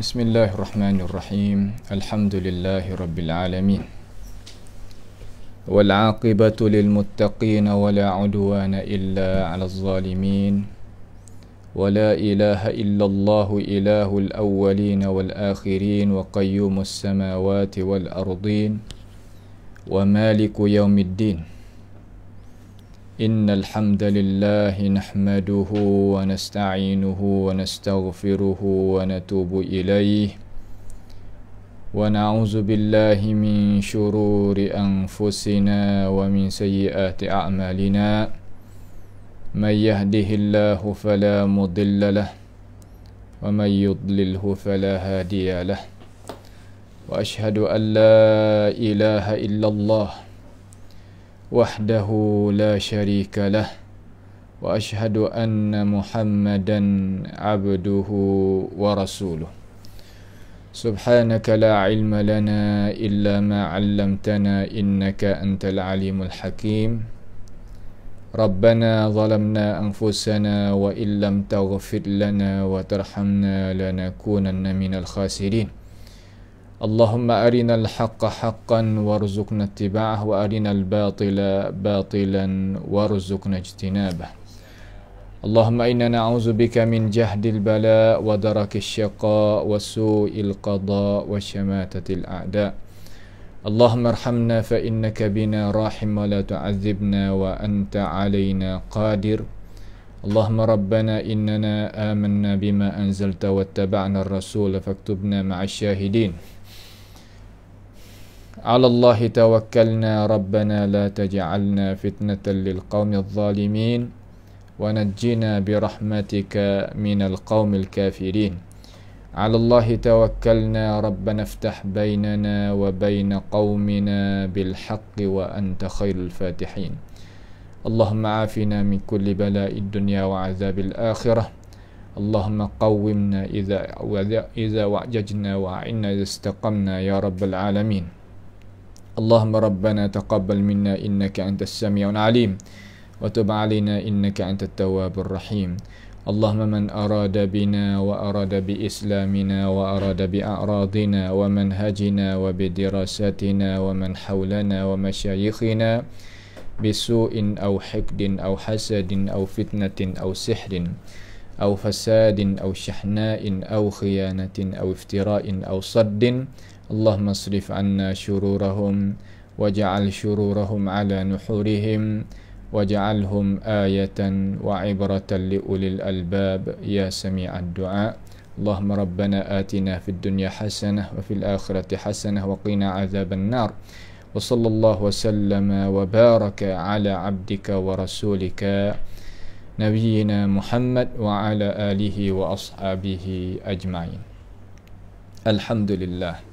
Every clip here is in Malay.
Bismillahirrahmanirrahim. Alhamdulillahi rabbil alamin. Wal 'aqibatu lil muttaqin wa la 'udwana illa 'alal zalimin. Wa la ilaha illallah ilahul awwalin wal akhirin wa qayyumus samawati wal ardin wa maliku yaumiddin. Innal hamdalillah nahmaduhu wa nasta'inuhu wa nastaghfiruhu wa natubu ilayhi wa na'udzu billahi min shururi anfusina wa min sayyiati a'malina. May yahdihillahu fala mudilla lahu wa may yudlilhu fala hadiya lahu. Wa ashhadu an la ilaha illallah wahdahu la syarika lah wa ashhadu anna Muhammadan abduhu wa rasuluh. Subhanaka la ilma lana illa ma 'allamtana innaka antal alimul hakim. Rabbana zalamna anfusana wa illam taghfir lana wa tarhamna lanakunanna minal khasirin. Allahumma arinal haqqa haqqan warzuqna ittiba'ah wa arinal batila batilan warzuqna ijtinabah. Allahumma inna na'udzubika min jahdil bala wa darakis syaqa wa su'il qada wa syamatatil a'da. Allahumma arhamna fa innaka bina rahim wa la tu'adzibna wa anta 'alaina qadir. Allahumma rabbana innana amanna bima anzalta wattaba'na ar-rasul faktubna ma'asy syahidin. Ala Allahi tawakkalna rabbana la taj'alna fitnatan lil qaumil zalimin wa najjina bi rahmatika minal qaumil kafirin. Ala Allahi tawakkalna rabbana iftah bainana wa baina qaumina bil haqqi wa anta khairul fatihin. Allahumma afina min kulli bala'id dunya wa 'adzabil akhirah. Allahumma qawwimna idza wa'jajna wa a'inna idza istaqamna ya rabbal alamin. Allahumma rabbana taqabbal minna innaka antas sami'ul alim wa tub 'alaina innaka antat tawwabur rahim. Allahumma man arada bina wa arada bi islamina wa arada bi a'radina wa manhajina wa bi dirasatina wa man hawlana wa masyayikhina bisu'in aw hiqdin aw hasadin aw fitnatin aw sihrin aw fasadin aw shahna'in aw khiyanatin aw iftira'in aw saddin. Allahumma asrif anna syururahum waj'al syururahum ala nuhurihim waj'alhum ayatan wa ibratan li ulil albab ya sami'ad du'a. Allahumma rabbana atina fid dunya hasanah wa fil akhirati hasanah wa qina adzaban nar. Wa sallallahu wa sallama wa baraka ala abdika wa rasulika nabiyyina Muhammad wa ala alihi wa ashabihi ajma'in. Alhamdulillah.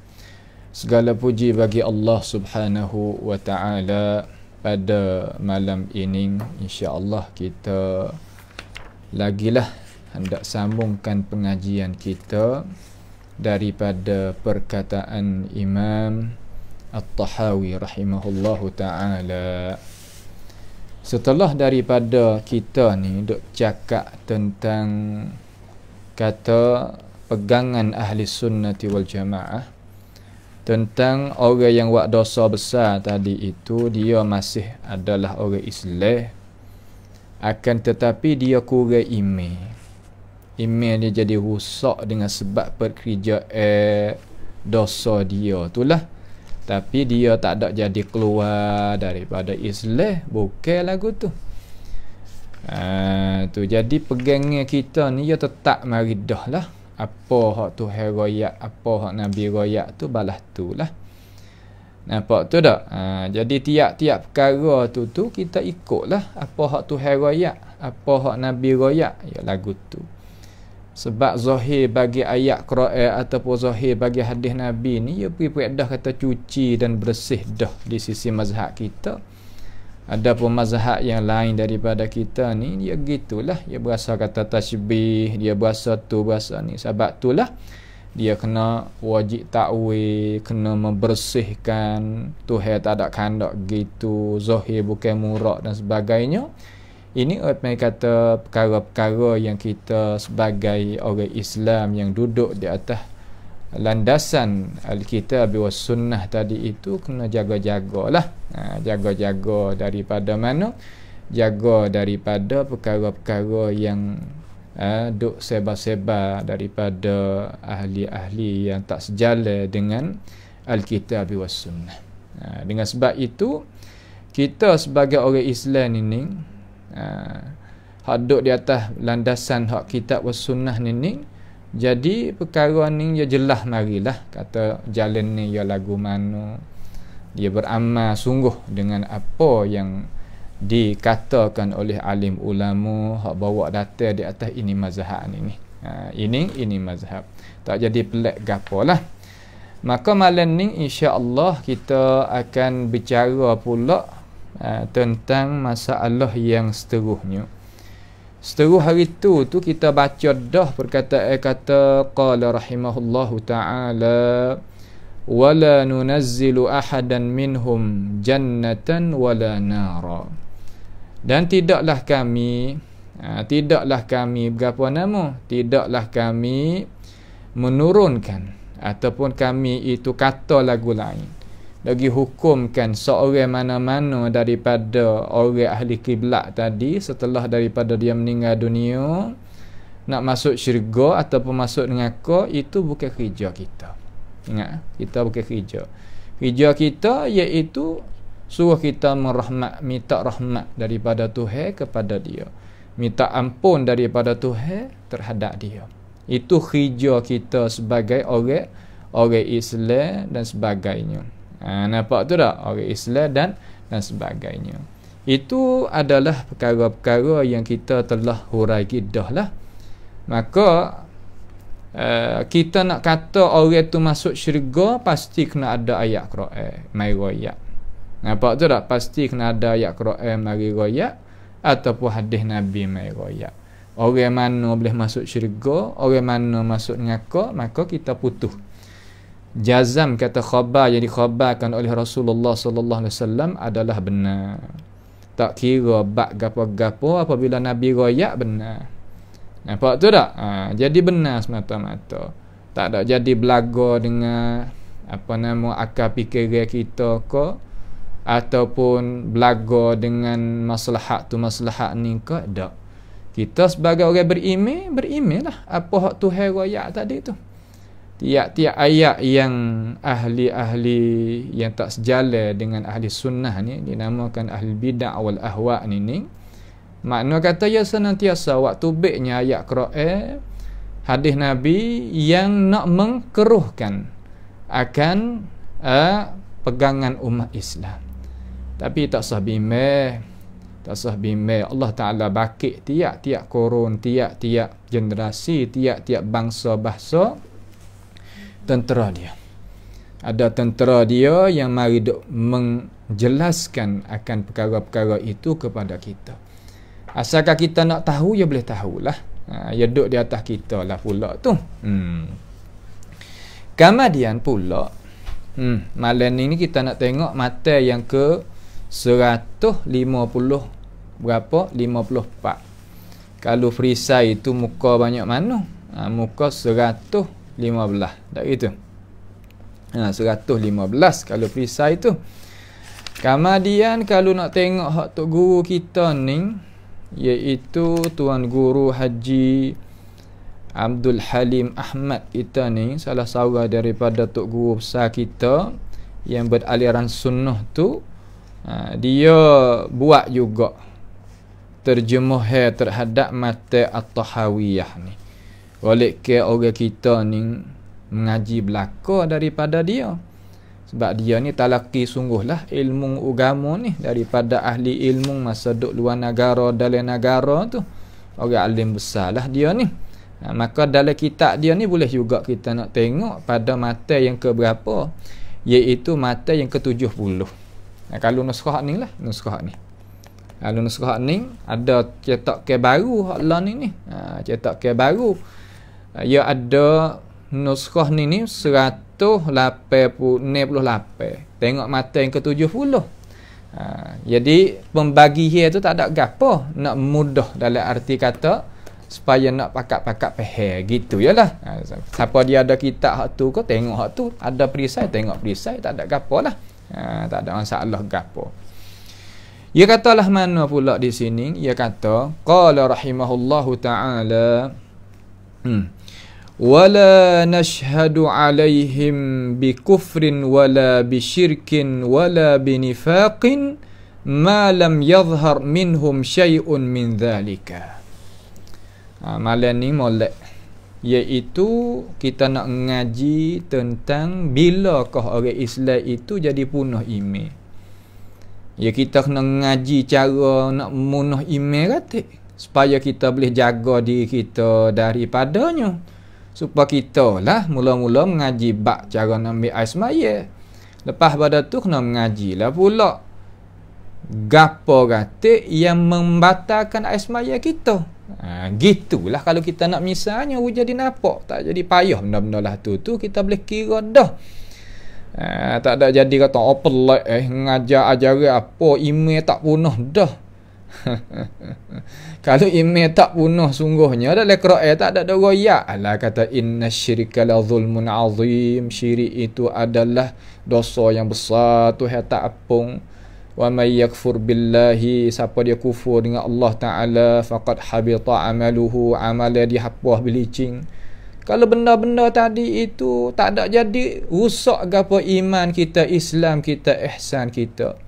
Segala puji bagi Allah Subhanahu wa ta'ala. Pada malam ini insya-Allah kita lagilah hendak sambungkan pengajian kita daripada perkataan Imam At-Tahawi rahimahullahu ta'ala. Setelah daripada kita ni duk cakap tentang kata pegangan ahli sunnati wal jamaah, tentang orang yang buat dosa besar tadi itu dia masih adalah orang Islam, akan tetapi dia kurang iman. Iman dia jadi rusak dengan sebab pekerjaan dosa dia itulah. Tapi dia tak ada jadi keluar daripada Islam, bukan lagu tu. Tu jadi pegangan kita ni dia tetap mari dah lah. Apa hak Tuhan royak, apa hak Nabi royak tu balas tu lah. Nampak tu tak? Jadi tiap-tiap perkara tu kita ikutlah. Apa hak Tuhan royak, apa hak Nabi royak, ya lagu tu. Sebab zahir bagi ayat Quran ataupun zahir bagi hadis Nabi ni ya pergi dah kata cuci dan bersih dah di sisi mazhab kita. Adapun mazhab yang lain daripada kita ni dia gitulah, dia berasa kata tasbih, dia berasa tu berasa ni. Sebab itulah dia kena wajib takwil, kena membersihkan. Tuhan tak ada kandak gitu, zahir bukan murak dan sebagainya. Ini orang kata perkara-perkara yang kita sebagai orang Islam yang duduk di atas landasan Alkitab was sunnah tadi itu kena jaga-jagalah. Jaga-jaga daripada mana? Jaga daripada perkara-perkara yang duk sebar-sebar daripada ahli-ahli yang tak sejalan dengan Alkitab was sunnah. Dengan sebab itu kita sebagai orang Islam ini hak duk di atas landasan hak kitab was sunnah ni, jadi perkara ni dia jelas marilah kata jalan ni dia lagu mana, dia beramal sungguh dengan apa yang dikatakan oleh alim ulama hak bawa data di atas ini mazhab ni. Ini mazhab. Tak jadi pelik gapolah. Maka malam ni insya-Allah kita akan bicara pula tentang masalah yang seterusnya. Seteruh hari tu kita baca dah perkataan kata qala rahimahullahu ta'ala wala nunazzilu ahadan minhum jannatan wala nara. Dan tidaklah kami berapa nama? Tidaklah kami menurunkan ataupun kami itu kata lagu lain lagi hukumkan seorang mana-mana daripada orang ahli kiblat tadi setelah daripada dia meninggal dunia nak masuk syurga ataupun masuk neraka, itu bukan kerja kita. Ingat, kita bukan kerja. Kerja kita iaitu suruh kita merahmat, minta rahmat daripada Tuhan kepada dia, minta ampun daripada Tuhan terhadap dia. Itu kerja kita sebagai orang Islam dan sebagainya. Nampak tu tak? Orang Islam dan sebagainya. Itu adalah perkara-perkara yang kita telah huraikan dah lah. Maka kita nak kata orang tu masuk syurga, pasti kena ada ayat Quran mai royak. Nampak tu tak? Pasti kena ada ayat Quran mai royak ataupun hadis Nabi mai royak. Orang mana boleh masuk syurga, orang mana masuk neraka, maka kita putus. Jazam kata khabar yang dikhabarkan oleh Rasulullah sallallahu alaihi wasallam adalah benar. Tak kira bab gapo-gapo, apabila Nabi royak benar. Nampak tu tak? Jadi benar semata-mata. Tak ada jadi belaga dengan akal fikiran kita ke, ataupun belaga dengan maslahat ni ke, tak. Kita sebagai orang beriman lah apa hak Tuhan royak tadi tu. Tiap-tiap ayat yang ahli-ahli yang tak sejalan dengan ahli sunnah ni dinamakan ahli bid'ah wal ahwa' ni. Makna kata ya senantiasa waktu baiknya ayat Quran, hadis Nabi yang nak mengkeruhkan akan pegangan umat Islam. Tapi tak sah bimbang. Allah Ta'ala bakit tiap-tiap korun, tiap-tiap generasi, tiap-tiap bangsa-bahasa tentera dia. Ada tentera dia yang mari duk menjelaskan akan perkara-perkara itu kepada kita. Asalkan kita nak tahu, ya boleh tahulah. Ya duduk di atas kita lah pula tu. Kemudian pula malam ni kita nak tengok mata yang ke 150 berapa? 54. Kalau Frisai itu muka banyak mana? Muka 115. Tak gitu. 115 kalau Frisai tu. Kemudian kalau nak tengok hak tok guru kita ni, iaitu Tuan Guru Haji Abdul Halim Ahmad kita ni, salah seorang daripada tok guru besar kita yang beraliran sunnah tu. Dia buat juga terjemahan terhadap mata At-Tahawiyah ni. Oleh ke orang kita ni mengaji belaka daripada dia. Sebab dia ni talaki sungguhlah ilmu agama ni daripada ahli ilmu masa duk luar negara, dalam negara tu. Orang alim besar lah dia ni. Maka dalam kitab dia ni boleh juga kita nak tengok pada mata yang ke berapa, iaitu mata yang ke-70. Kalau nuskah ni lah, nuskah ni. Kalau nuskah ni ada cetak ke baru hak lah ni. Cetak ke baru. Ya ada nuskah ni 188. Tengok mata yang ke-70. Jadi pembagian tu tak ada gapo, nak mudah dalam arti kata supaya nak pakat-pakat faham gitu yalah. Siapa dia ada kitab hak tu kau tengok hak tu, ada perisai tengok perisai, tak ada gapo lah. Tak ada masalah gapo. Ia katalah mana pula di sini, ia kata qala rahimahullahu taala wala nashhadu alaihim bikufrin wala bisyirkin wala binifaqin ma lam yadhhar minhum syai'un min dhalika. Malam ni molek, iaitu kita nak ngaji tentang bilakah orang Islam itu jadi punah iman. Ya, kita kena ngaji cara nak munah iman kata, supaya kita boleh jaga diri kita daripadanya. Supaya kita lah mula-mula mengaji bab cara nak ambil air semaya. Lepas pada tu kena mengajilah pula gapo kata yang membatalkan air semaya kita. Gitulah kalau kita nak misalnya jadi nampak, tak jadi payah benda-benda lah tu kita boleh kira dah. Tak ada jadi kata apa lah ngajar ajaran apa email tak punah dah. Kalau email tak punah sungguhnya dalam Quran tak ada royak lah kata inna syirka la zulmun azim, syirik itu adalah dosa yang besar, Tuhan tak apung. Wa may yakfur billahi, siapa dia kufur dengan Allah Taala faqad habita amaluhu, amalan dia hapus belicing. Kalau benda-benda tadi itu tak ada jadi, rusak gapo iman kita, Islam kita, ihsan kita.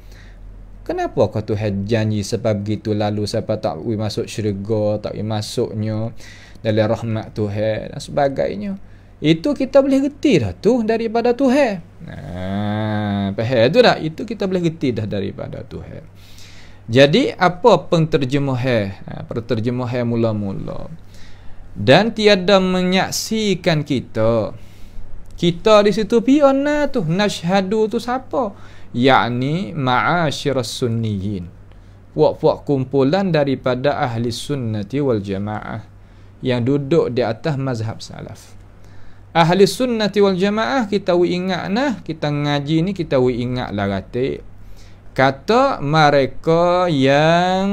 Kenapa kau Tuhan janji sebab begitu lalu siapa tak masuk syurga, tak masuknya dalam rahmat Tuhan dan sebagainya. Itu kita boleh reti dah tu daripada Tuhan. Faham tu dah? Itu kita boleh reti dah daripada Tuhan. Jadi apa penterjemahan? Penterjemahan mula-mula. Dan tiada menyaksikan kita di situ piona tu nashhadu tu siapa, yakni ma'asyiras sunniyin, puak-puak kumpulan daripada ahli sunnati wal jamaah yang duduk di atas mazhab salaf. Ahli sunnati wal jamaah kita ingat nah, kita ngaji ni kita ingat lah kata mereka yang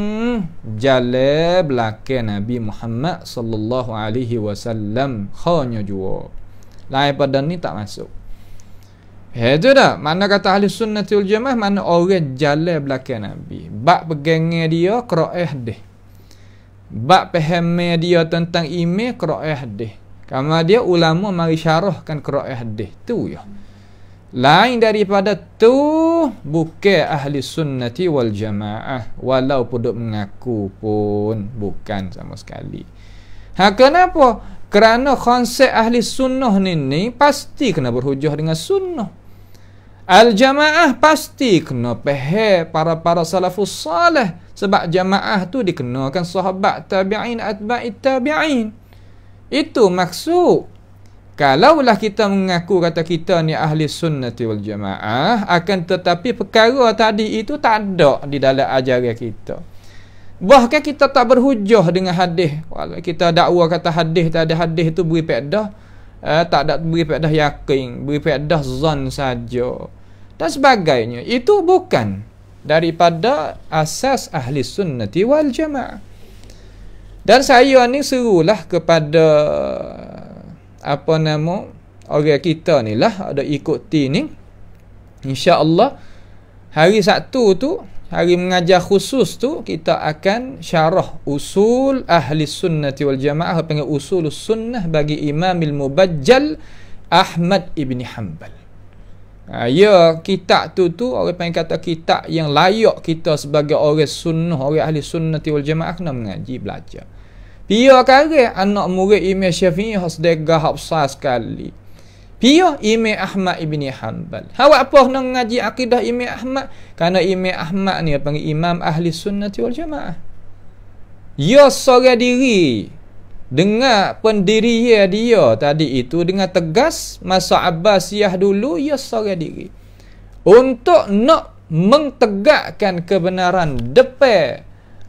jalan belakang Nabi Muhammad sallallahu alaihi wasallam hanya jua. Lain pada ni tak masuk. Itu dah. Mana kata ahli sunnati wal jamaah, mana orang jalan belakang Nabi. Bab pegangnya dia Quran deh. Bab faham dia tentang iman Quran deh. Karena dia ulama mari syarahkan Quran deh. Tu ya. Lain daripada tu bukan ahli sunnati wal jamaah, walaupun duk mengaku pun bukan sama sekali. Kenapa? Kerana konsep ahli sunnah ni pasti kena berhujah dengan sunnah. Al-jamaah pasti kena faham para salafus salih, sebab jamaah tu dikenakan sahabat tabi'in atba'it tabi'in. Itu maksud. Kalaulah kita mengaku kata kita ni ahli sunnati wal jamaah, akan tetapi perkara tadi itu tak ada di dalam ajaran kita. Bahkan kita tak berhujah dengan hadis. Walau kita dakwa kata hadis tak ada, hadis itu beri faedah, tak ada beri faedah yakin, beri faedah zan saja dan sebagainya. Itu bukan daripada asas ahli sunnati wal jamaah. Dan saya ni serulah kepada orang kita ni lah ada ikuti ni, insya-Allah hari Sabtu tu, hari mengajar khusus tu, kita akan syarah usul ahli sunnati wal jamaah, panggil usulus sunnah bagi Imamil Mubajjal Ahmad ibn Hanbal. Ya, kitab tu orang panggil kata kitab yang layak kita sebagai orang sunnah, orang ahli sunnati wal jamaah kena mengaji, belajar. Pia kare anak murid Imam Syafi'i hasdega hafsah sekali. Pia Imam Ahmad ibn Hanbal. Awak apa nak ngaji akidah Imam Ahmad? Karena Imam Ahmad ni panggil imam ahli sunnati wal jamaah. Ya seorang diri dengan pendirian dia tadi itu dengan tegas masa Abbasiyah dulu, ya seorang diri untuk nak mentegakkan kebenaran depan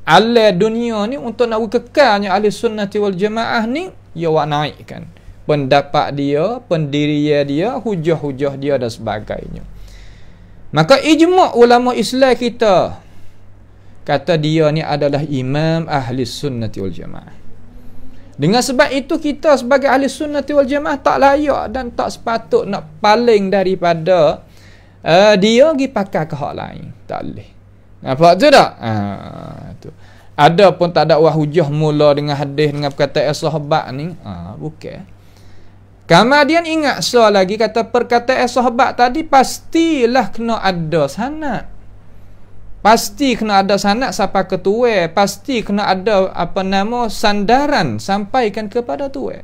ala dunia ni, untuk nak kekalnya ahli sunnati wal jamaah ni, ya awak naikkan pendapat dia, pendirian dia, hujah-hujah dia dan sebagainya. Maka ijma' ulama Islam kita kata dia ni adalah imam ahli sunnati wal jamaah. Dengan sebab itu kita sebagai ahli sunnati wal jamaah tak layak dan tak sepatut nak paling daripada dia pergi pakai ke hak lain. Tak boleh. Nampak tu tak? Tu. Ada pun tak ada hujah mula dengan hadis dengan perkataan sahabat ni. Bukan. Kemudian ingat lagi kata perkataan sahabat tadi pastilah kena ada sanad. Pasti kena ada sanad sampai ke tuai. Pasti kena ada sandaran sampaikan kepada tuai.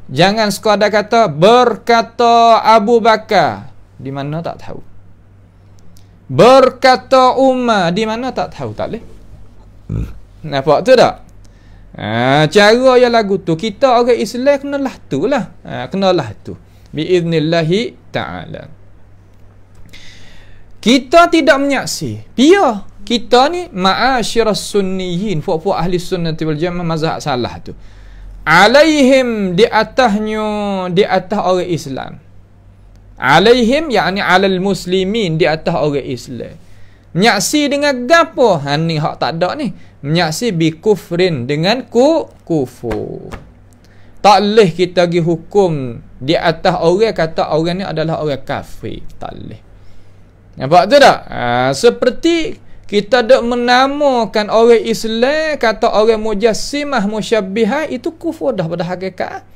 Jangan sekadar kata berkata Abu Bakar. Di mana tak tahu. Berkata Umar. Di mana tak tahu. Tak boleh. Nampak tu tak? Cara yang lagu tu kita orang Islam kenalah tu lah. Kenalah tu. Biiznillahi ta'ala. Kita tidak menyaksi. Pia kita ni ma'asyiras sunniyin, puak-puak ahli sunnati wal jamaah mazhab salah tu. Alaihim di atas orang Islam. Alaihim yakni alal muslimin, di atas orang Islam. Menyaksi dengan gapo? Ni hak tak ada ni. Menyaksi bi kufrin dengan kufur. Tak leh kita pergi hukum di atas orang kata orang ni adalah orang kafir. Tak leh. Nampak tu tak? Seperti kita dak menamakan orang Islam kata orang mujassimah musyabbihah, itu kufur dah pada hakikat.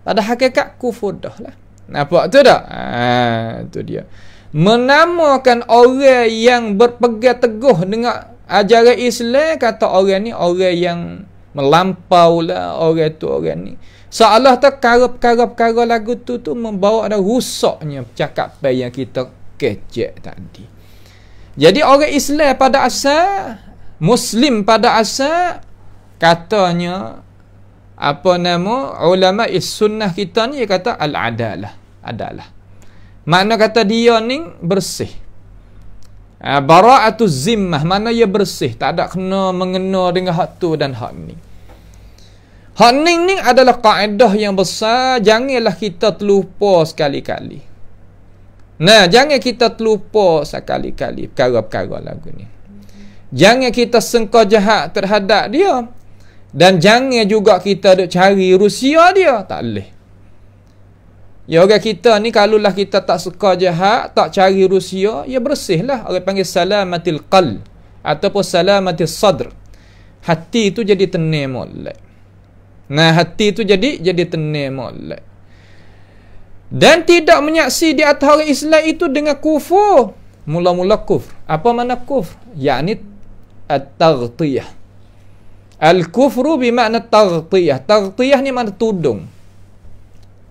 Pada hakikat kufur dah lah. Nampak tu tak? Tu dia. Menamakan orang yang berpegang teguh dengan ajaran Islam kata orang ni orang yang melampau lah, orang tu orang ni. Seolah tak perkara-perkara lagu tu membawa ada rusaknya percakapan yang kita kecek tadi. Jadi orang Islam pada asal, Muslim pada asal, katanya ulama sunnah kita ni kata al-adalah. Adalah. Makna kata dia ni bersih. Bara'atuz zimmah, mana ia bersih, tak ada kena mengena dengan hak tu dan hak ni. Hak ni adalah kaedah yang besar, janganlah kita terlupa sekali-kali. Nah, jangan kita terlupa sekali-kali perkara-perkara lagu ni. Jangan kita sengkau jahat terhadap dia, dan jangan juga kita duk cari Rusia dia, tak boleh. Ya, orang kita ni kalaulah kita tak suka jahat, tak cari Rusia, ya bersihlah. Orang panggil salamatil qalb ataupun salamatil sadr. Hati tu jadi tenang molek. Nah, hati tu jadi tenang molek. Dan tidak menyaksi di atas orang Islam itu dengan kufur. Mula-mula kufur. Apa makna kufur? Yakni at-taghtiyah. Al-kufru bermakna taghtiyah. Taghtiyah ni makna tudung.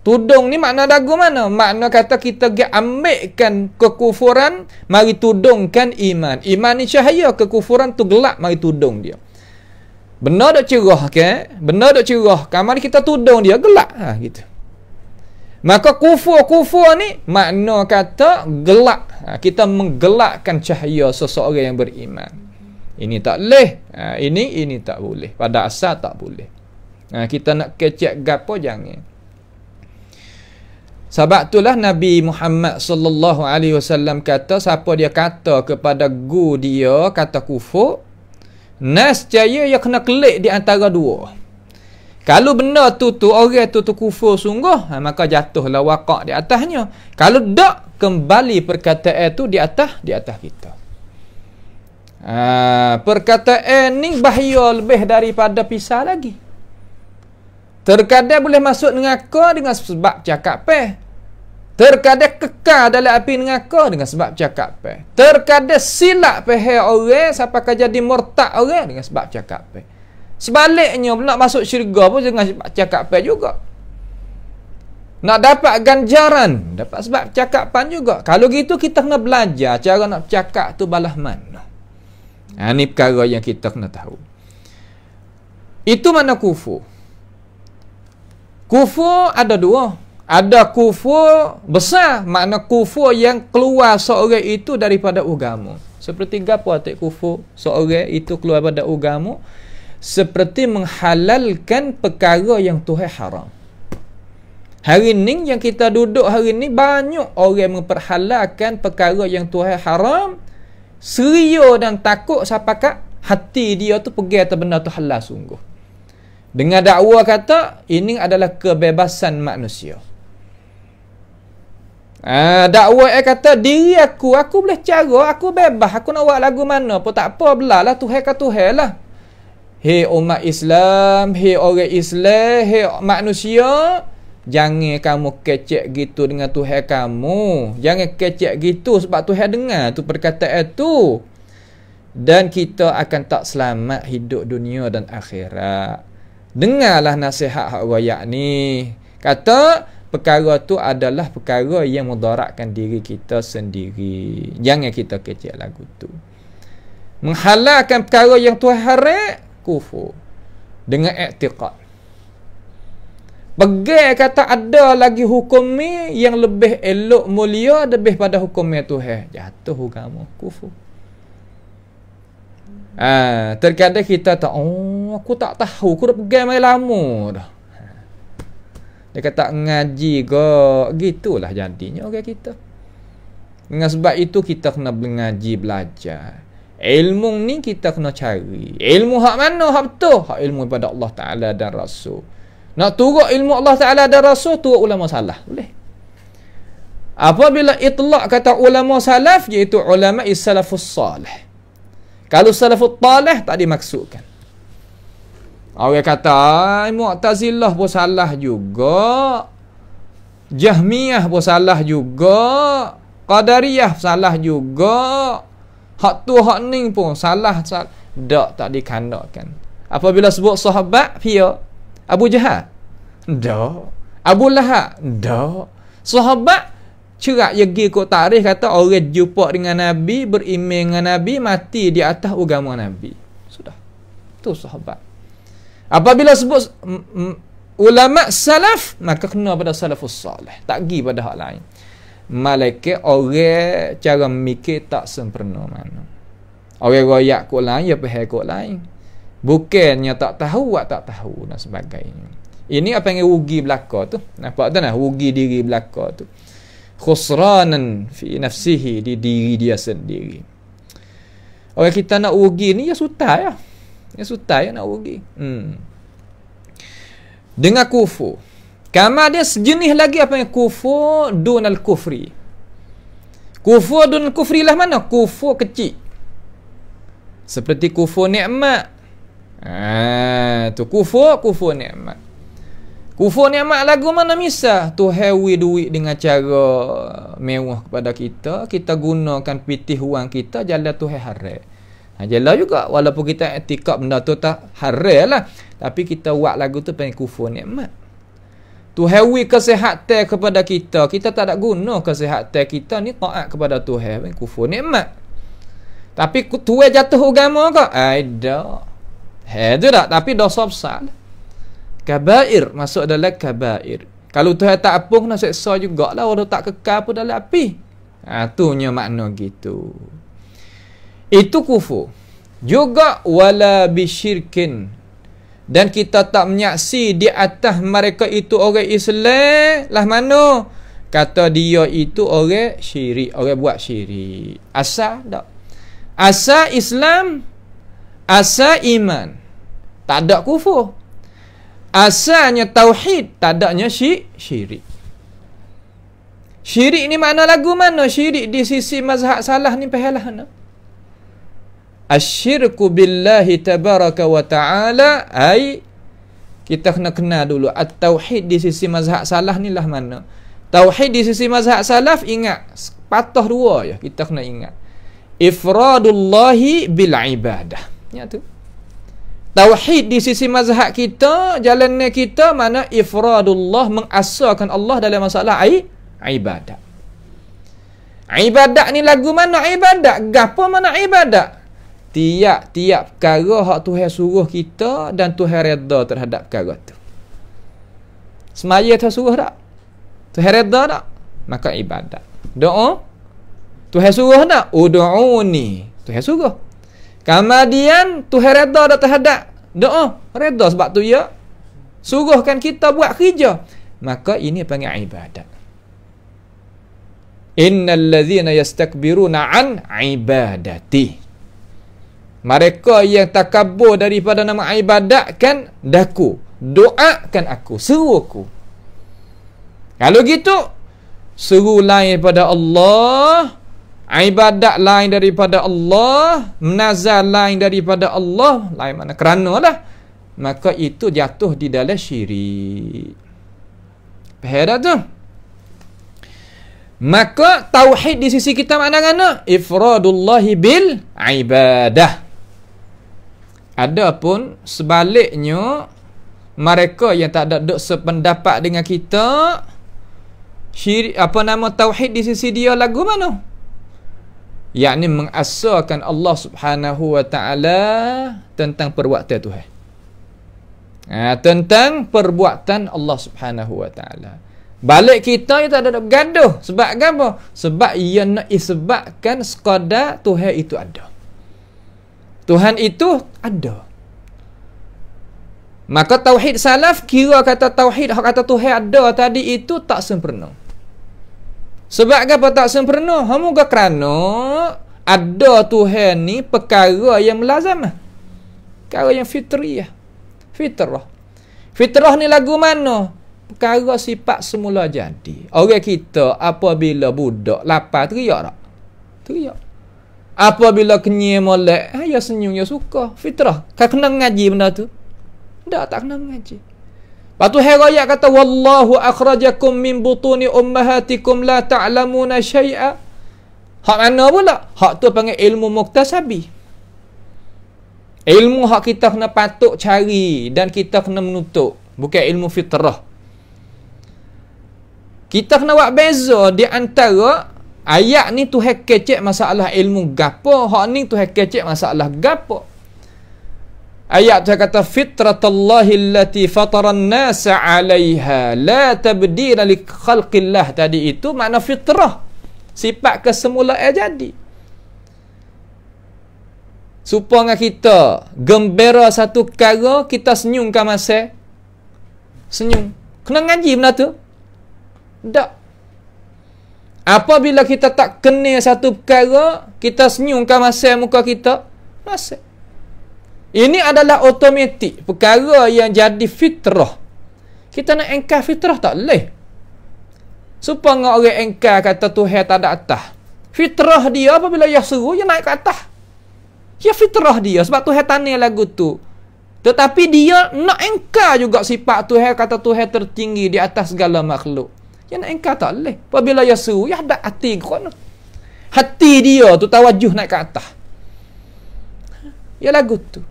Tudung ni makna dagu mana? Makna kata kita ambilkan kekufuran, mari tudungkan iman. Iman ni cahaya, kekufuran tu gelap, mari tudung dia. Benar tak cerah ke? Benar tak cerah? Mari kita tudung dia, gelap. Gitu. Maka kufur ni makna kata gelap. Kita menggelapkan cahaya seseorang yang beriman. Ini tak boleh. Ini tak boleh. Pada asal tak boleh. Kita nak kecek gapo jangan. Sebab itulah Nabi Muhammad sallallahu alaihi wasallam kata, siapa dia kata kepada guru dia kata kufur, nescaya ia kena kelik di antara dua. Kalau benda tu orang tu kufur sungguh, maka jatuhlah waqak di atasnya. Kalau tak, kembali perkataan tu di atas kita. Perkataan ni bahaya lebih daripada pisah lagi. Terkadang boleh masuk neraka dengan sebab cakap peh. Terkadang kekal dalam api neraka dengan sebab cakap peh. Terkadang silap peh orang sampai ke jadi murtad orang dengan sebab cakap peh. Sebaliknya nak masuk syurga pun dengan sebab cakap peh juga. Nak dapat ganjaran dapat sebab cakapan juga. Kalau gitu kita kena belajar cara nak bercakap tu balah mana. Ini perkara yang kita kena tahu. Itu mana kufur. Kufur ada dua. Ada kufur besar, makna kufur yang keluar seorang itu daripada agama. Seperti gapo arti kufur seorang itu keluar daripada agama? Seperti menghalalkan perkara yang Tuhan haram. Hari ni yang kita duduk hari ni banyak orang memperhalalkan perkara yang Tuhan haram, seria dan takut sampai hati dia tu pergi atas benda tu halal sungguh. Dengan dakwa kata ini adalah kebebasan manusia. Dakwa kata diri aku boleh cara, aku bebas, aku nak buat lagu mana pun tak apa, belalah Tuhan ke Tuhan lah. Hei umat Islam, hei orang Islam, hei manusia, jangan kamu kecek gitu dengan Tuhan kamu. Jangan kecek gitu sebab Tuhan dengar tu perkataan tu. Dan kita akan tak selamat hidup dunia dan akhirat. Dengarlah nasihat hak royak ni. Kata perkara tu adalah perkara yang mudaratkan diri kita sendiri. Jangan kita kecek lagu tu. Menghalalkan perkara yang Tuhan haram, kufur. Dengan i'tiqad. Pegang kata ada lagi hukum ni yang lebih elok mulia lebih pada hukumnya Tuhan. Jatuh agama, kufur. Terkadang kita tak, aku tak tahu, aku dah pegang main lama dah. Dia kata ngaji ke, gitulah jadinya orang kita. Dengan sebab itu kita kena mengaji, belajar. Ilmu ni kita kena cari. Ilmu hak mana? Hak betul. Hak ilmu daripada Allah Ta'ala dan Rasul. Nak turut ilmu Allah Ta'ala dan Rasul, turut ulama salah. Boleh. Apabila itlak kata ulama salaf, iaitu ulama salafus salih. Kalau salafut talih tak dimaksudkan. Orang kata Mu'tazilah pun salah juga, Jahmiyah pun salah juga, Qadariyah salah juga, hak tu hak ni pun salah. Tak dikandakkan. Apabila sebut sahabat, pia Abu Jahal, dak. Abu Lahab, dak. Sahabat cerak yegi kok tarikh kata orang jumpa dengan Nabi, beriman dengan Nabi, mati di atas agama Nabi. Sudah. Tu sahabat. Apabila sebut ulama salaf, maka kena pada salafus salih. Tak pergi pada hak lain. Malaikat orang cara mikir tak sempurna mana. Orang royak kok lain, ya faham kok lain. Bukannya tak tahu, tak tahu dan sebagainya. Ini apa yang rugi belaka tu. Nampak tak nah? Rugi diri belaka tu. Khusranan fi nafsihi, di diri dia sendiri. Orang kita nak rugi ni ya sutai ya. Ya sutai ya nak rugi. Dengan kufur. Kama dia sejenis lagi apa yang kufur dunal kufri. Kufur dunal kufri lah mana? Kufur kecil. Seperti kufur nikmat. Tu kufur nikmat. Kufur nikmat lagu mana misal? Tuhan wi duit dengan cara mewah kepada kita, kita gunakan pitih wang kita jalan Tuhan haram. Jalan juga walaupun kita i'tikad benda tu tak haram lah, tapi kita buat lagu tu pengen kufur nikmat. Tuhan wi kesihatan kepada kita, kita tak ada guna kesihatan kita ni taat kepada Tuhan, pengen kufur nikmat. Tapi Tuhan jatuh agama ke? Ada. Tu tak, tapi dosa besar. Kabair, masuk dalam kabair. Kalau Tuhan tak apung, nak seksa jugalah. Walau tak kekal pun dalam api. Itunya makna gitu. Itu kufur. Juga wala bisyirkin. Dan kita tak menyaksi di atas mereka itu orang Islam. Lah mana? Kata dia itu orang syirik. Orang buat syirik. Asal tak? Asal Islam. Asal iman. Tak ada kufur. Asalnya tauhid, tak adanya syirik. Syirik ni makna lagu mana? Syirik di sisi mazhab salah ni pahalah mana? Asyirku billahi tabaraka wa ta'ala, ai kita kena kenal dulu at-tauhid di sisi mazhab salah ni lah mana? Tauhid di sisi mazhab salaf, ingat patah dua ya, kita kena ingat. Ifradullahi bil ibadah. Ya tu. Tauhid di sisi mazhab kita, jalannya kita mana ifradullah, mengasahkan Allah dalam masalah ibadat. Ibadat ni lagu mana ibadat? Gapo mana ibadat? Tiap-tiap perkara hak Tuhan suruh kita dan Tuhan redha terhadap perkara tu. Semaya Tuhan suruh tak? Tuhan redha tak? Maka ibadat. Doa Tuhan suruh tak? Ud'uni. Tuhan suruh. Kemudian Tuhan redha dah terhadap doa, redha sebab tu ya suruhkan kita buat kerja, maka ini panggil ibadat. Innal ladzina yastakbiruna an ibadati. Mereka yang takabur daripada nama ibadat kan daku, doakan aku, seru aku. Kalau gitu, seru lain daripada Allah, ibadat lain daripada Allah, menazar lain daripada Allah, lain mana keranalah, maka itu jatuh di dalam syirik. Faham tak tu? Maka tauhid di sisi kita makna-makna ifradullahi bil ibadah. Adapun sebaliknya, mereka yang tak ada duk sependapat dengan kita, syirik apa nama tauhid di sisi dia lagu mana? Yakni mengasarkan Allah Subhanahu wa taala tentang perbuatan Tuhan. Tentang perbuatan Allah Subhanahu wa taala. Balik kita yang tak ada gaduh. Sebab apa? Sebab ia nak isbatkan sekadar Tuhan itu ada. Tuhan itu ada. Maka tauhid salaf kira kata tauhid hak kata Tuhan ada tadi itu tak sempurna. Sebab apa tak sempurna? Hamoga kerana ada Tuhan ni perkara yang melazamah. Perkara yang fitriyah. Fitrah. Fitrah ni lagu mana? Perkara sifat semula jadi. Orang kita apabila budak lapar teriak tak? Teriak. Apabila kenyai molek, ya senyum, ya suka. Fitrah. Kau kena ngaji benda tu? Tak kena ngaji. Lepas tu Herayat kata, Wallahu akhrajakum min butuni ummahatikum la ta'lamuna syai'a. Hak mana pula? Hak tu panggil ilmu muktasabi. Ilmu hak kita kena patut cari dan kita kena menutup. Bukan ilmu fitrah. Kita kena buat beza di antara ayat ni Tuhan kecek masalah ilmu gapo, hak ni Tuhan kecek masalah gapo. Ayat tu kata fitratallahi allati fataran nasa 'alaiha la tabdila li khalqillah, tadi itu makna fitrah, sifat kesemulaan jadi. Supaya kita gembira satu perkara, kita senyum ke masa senyum. Kena ngaji benda tu? Tak. Apabila kita tak kenal satu perkara, kita senyum ke masa muka kita? Masa. Ini adalah automatik. Perkara yang jadi fitrah. Kita nak engkar fitrah tak boleh. Supaya orang engkar kata Tuhan tak ada atas. Fitrah dia apabila ia seru, dia naik ke atas. Ya fitrah dia. Sebab Tuhan tanya lagu tu. Tetapi dia nak engkar juga sifat Tuhan, kata Tuhan tertinggi di atas segala makhluk. Dia nak engkar tak boleh. Apabila ia seru, dia ada hati kerana. Hati dia tu tawajuh naik ke atas. Ya lagu tu.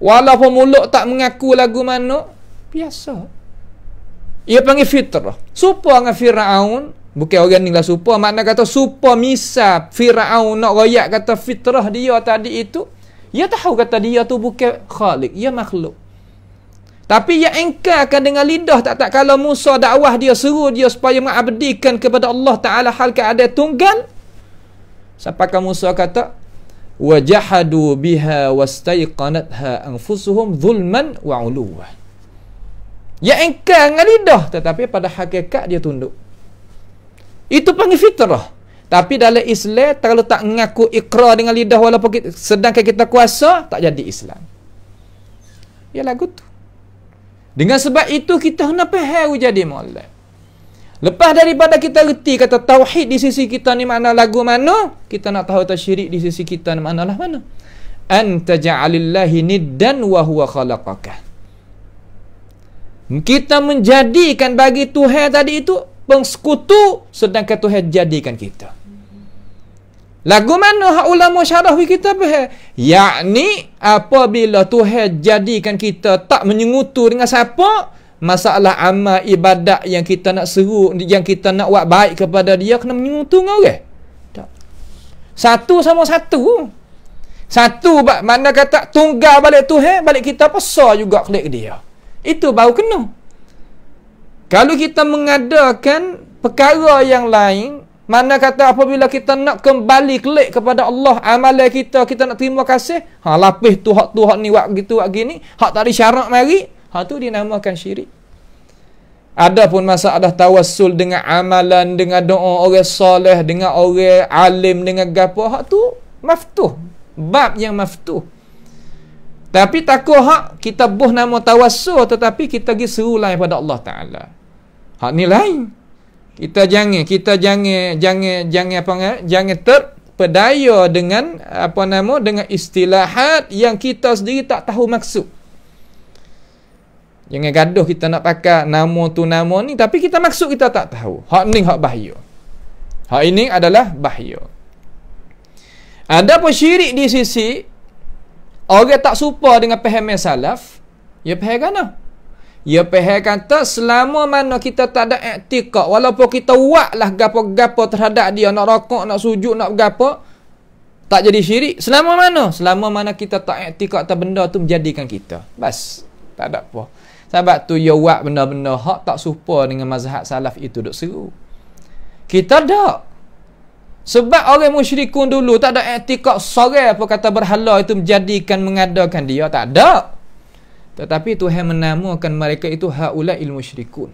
Walaupun mulut tak mengaku lagu mana, biasa. Ia panggil fitrah. Supa dengan Fir'aun, bukan orang ni lah supa, makna kata supa misal Fir'aun nak royak kata fitrah dia tadi itu, ia tahu kata dia tu bukan khalik, ia makhluk. Tapi ia engkarkan dengan lidah tak kalau Musa dakwah dia, seru dia supaya mengabdikan kepada Allah Ta'ala hal keadaan tunggal. Sampai Musa kata, wajahadu biha wastaiqanatha anfusuhum zulman wa uluwa. Ya engkar dengan lidah, tetapi pada hakikat dia tunduk. Itu panggil fitrah. Tapi dalam Islam, kalau tak mengaku ikrar dengan lidah walaupun sedangkan kita kuasa, tak jadi Islam. Ya lagu tu. Dengan sebab itu kita kena faham jadi molek. Lepas daripada kita reti kata tauhid di sisi kita ni makna lagu mana, kita nak tahu syirik di sisi kita ni maknalah mana. Anta ja'alillahi niddan wa huwa khalaqaka. Kita menjadikan bagi Tuhan tadi itu pengsekutu, sedangkan Tuhan jadikan kita. Lagu mana hak ulama syarawi kita faham? Yakni apabila Tuhan jadikan kita tak menyengutu dengan siapa, masalah amal ibadat yang kita nak seru, yang kita nak buat baik kepada dia, kena menyengutu dengan orang. Tak. Satu sama satu. Satu mana kata tunggal balik Tuhan, balik kita besar juga klik dia. Itu baru kena. Kalau kita mengadakan perkara yang lain, mana kata apabila kita nak kembali klik kepada Allah, amalan kita nak terima kasih, lapis tu hak ni buat gitu buat gini, hak tak ada syarat mari, hak tu dinamakan syirik. Adapun masalah tawassul dengan amalan, dengan doa orang soleh, dengan orang alim, dengan gapo, hak tu maftuh. bab yang maftuh. Tapi takut hak kita buh nama tawassul tetapi kita pergi seru lain pada Allah Taala. Hak ni lain. Kita jangan terpedaya dengan dengan istilahat yang kita sendiri tak tahu maksud. Jangan gaduh kita nak pakai nama ni tapi kita maksud kita tak tahu. Hak ni hak bahaya. Hak ini adalah bahaya. Ada pun syirik di sisi orang tak suka dengan pahaman salaf, ya faham kan? Ya faham kata selama mana kita tak ada i'tiqad, walaupun kita buatlah gapo-gapo terhadap dia, nak rokok, nak sujud, nak gapo, tak jadi syirik. Selama mana? Selama mana kita tak i'tiqad atas benda tu menjadikan kita. Bas, tak ada apa. Sebab tu ya buat benda-benda hak tak serupa dengan mazhab salaf itu duk seru. Kita tak. Sebab orang musyrikun dulu tak ada i'tiqad sorang apa kata berhala itu menjadikan mengadakan dia, tak ada. Tetapi Tuhan menamakan mereka itu haula'il musyrikun.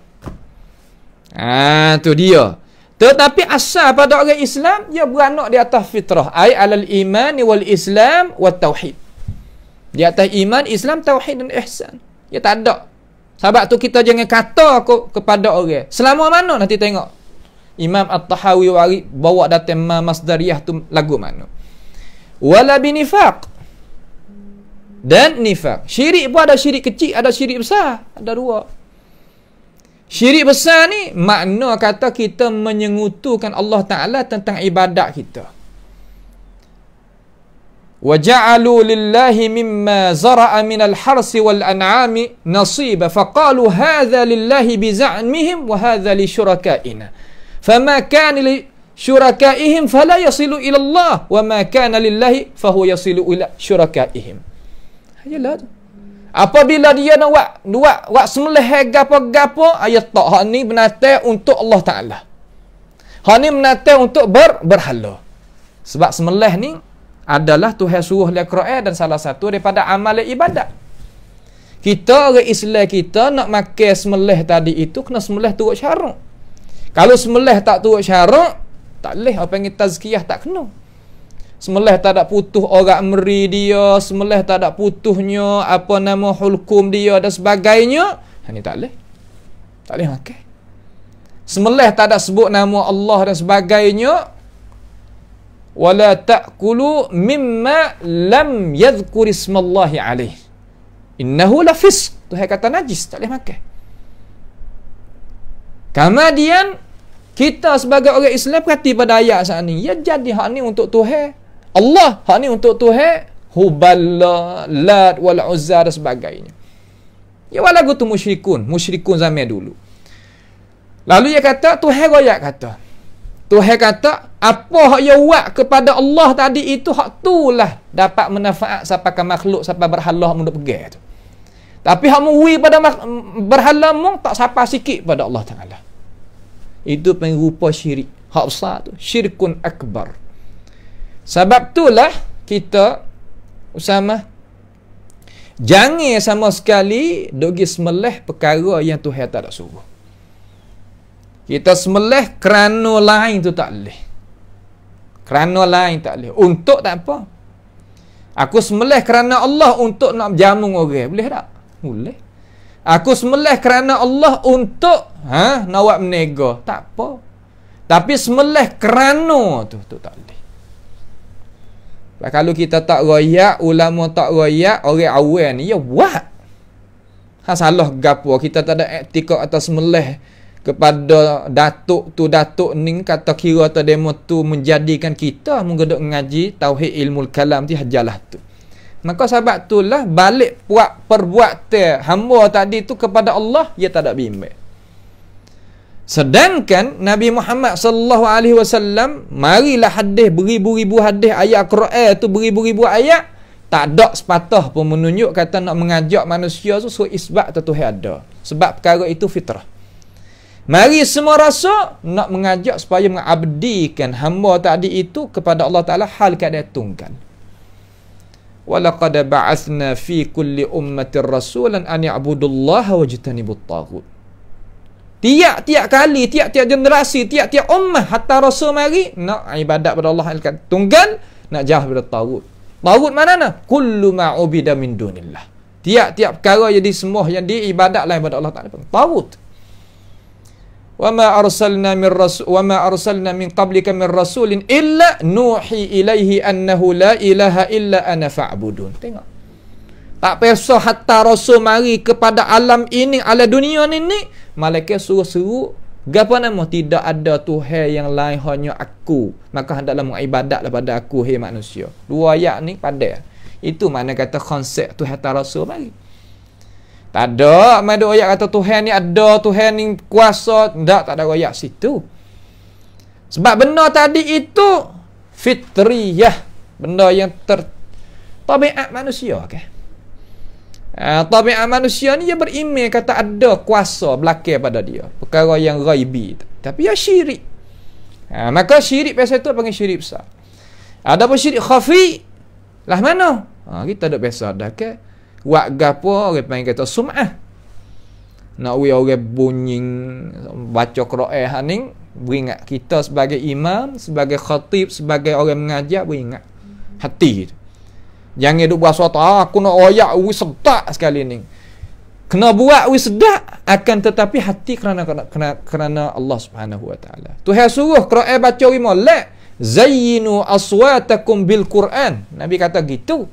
Tu dia. Tetapi asal pada orang Islam dia beranak di atas fitrah, ai alal iman wal islam wat tauhid. Di atas iman, Islam, tauhid dan ihsan. Ya tak ada. Sebab tu kita jangan kata kepada orang. Selama mana nanti tengok. Imam At-Tahawi bawa datang Masdariyah tu lagu mana. Wala binifaq. Dan nifaq. Syirik pun ada syirik kecil, ada syirik besar. Ada dua. Syirik besar ni makna kata kita menyengutukan Allah Ta'ala tentang ibadat kita. وَجَعَلُوا لِلَّهِ مِمَّا زَرَعَ مِنَ الْحَرْسِ وَالْأَنْعَامِ نَصِيبًا فَقَالُوا هَذَا لِلَّهِ بِزَعْمِهِمْ وَهَذَا لِشُرَكَائِنَا فَمَا كَانَ لِشُرَكَائِهِمْ فَلَا يَصِلُ إِلَى اللَّهِ وَمَا كَانَ لِلَّهِ فَهُوَ يَصِلُ إِلَى شُرَكَائِهِمْ. Yalah tu. Apabila dia nak buat sembelih gapo-gapo, ayat tak hak ni menatang untuk Allah Taala. Hak ni menatang untuk berhala. Sebab sembelih ni adalah Tuhan suruh dalam Quran dan salah satu daripada amalan ibadat. Kita orang Islam kita nak makan sembelih tadi itu kena sembelih turut syarak. Kalau sembelih tak turut syarak, tak leh apa panggil tazkiyah tak kena. Sembelih tak ada putuh orang meri dia, sembelih tak ada putuhnya hulkum dia dan sebagainya, ini tak boleh. Tak boleh makan. Sembelih tak ada sebut nama Allah dan sebagainya. Wala ta'kulu mimma lam yadhkur ismallahi alaih. Innahu la fisq. Tuhan kata najis, tak boleh makan. Kemudian kita sebagai orang Islam perhati pada ayat saat ni. Ya jadi hak ni untuk Tuhan Allah, hak ni untuk Tuhan Hubal, Lat, wal Uzza dan sebagainya. Ya walagu tu musyrikun zaman dulu. Lalu dia kata Tuhan royak kata. Tuhan kata apa hak dia buat kepada Allah tadi itu hak tulah dapat manfaat sampai ke makhluk sampai berhala mun pegang tu. Tapi hak muwi pada berhala mu tak sapa sikit pada Allah Taala. Itu penrupa syirik. Hak besar tu, syirkun akbar. Sebab itulah kita Usama jangan sama sekali dogi sembelih perkara yang Tuhan tak ada suruh. Kita sembelih kerana lain tu tak boleh. Kerana lain tak boleh. Untuk tak apa. Aku sembelih kerana Allah untuk nak jamu orang. Boleh tak? Boleh. Aku sembelih kerana Allah untuk nak buat menega. Tak apa. Tapi sembelih kerana tu tak boleh. Kalau kita tak royak, ulama tak royak, orang awam ni ya buat. Salah gapo kita tak ada etika atas sembelih kepada datuk ni kata kira tu demo tu menjadikan kita menggodok ngaji tauhid ilmu kalam ti hajalah tu. Maka sebab itulah balik buat perbuatan hamba tadi tu kepada Allah dia tak ada bimbang. Sedangkan Nabi Muhammad sallallahu alaihi wasallam marilah hadis beribu-ribu hadis ayat Quran tu beribu-ribu ayat tak ada sepatah pun menunjuk kata nak mengajak manusia tu suruh isbat tu Tuhan ada. Sebab perkara itu fitrah. Mari semua rasa nak mengajak supaya mengabdikan hamba tadi itu kepada Allah Taala hal keadaan tunggal. Walaqad ba'athna fi kulli ummatir rasulan an ya'budullaha wajtanibut taghut. Tiap-tiap kali, tiap-tiap generasi, tiap-tiap ummah hatta rasul mari nak ibadat pada Allah tunggal, nak jauh daripada taghut. Tagut mana nah? Kullu ma ubida min dunillah. Tiap-tiap perkara yang disembah, yang diibadat lain pada Allah Taala. Tagut. Wa ma arsalna min qablika min rasulin illa nuhi ilaihi annahu la ilaha illa ana fa'budun. Tengok. Tak perso hatta rasul mari kepada alam ini, ala dunia ini, malaikat suruh-suruh gapo nama? Tidak ada Tuhan yang lain hanya aku. Maka hendaklah mengibadatlah pada aku, hai manusia. Dua ayat ni pada. Itu mana kata konsep Tuhan hatta rasul mari. Tak ada ada ayat kata Tuhan ni ada, Tuhan ni kuasa. Tak ada ayat situ. Sebab benda tadi itu fitriyah, benda yang tabiat manusia ke. Tabiat manusia ni dia beriman kata ada kuasa belakang pada dia, perkara yang ghaibi, tapi ya syirik. Maka syirik biasa tu panggil syirik besar. Ada pun syirik khafi lah mana? Kita dak biasa dah ke buat gapo orang panggil kata sum'ah. Nak orang bunyi baca Quran ni beringat kita sebagai imam, sebagai khatib, sebagai orang mengajar, beringat hati. Jangan duk buat suatu aku nak royak wi sedap sekali ni. Kena buat wi sedap akan tetapi hati kerana Allah Subhanahu wa taala. Tuhan suruh Quran baca wi molek, zayyinu aswatakum bil Quran. Nabi kata gitu.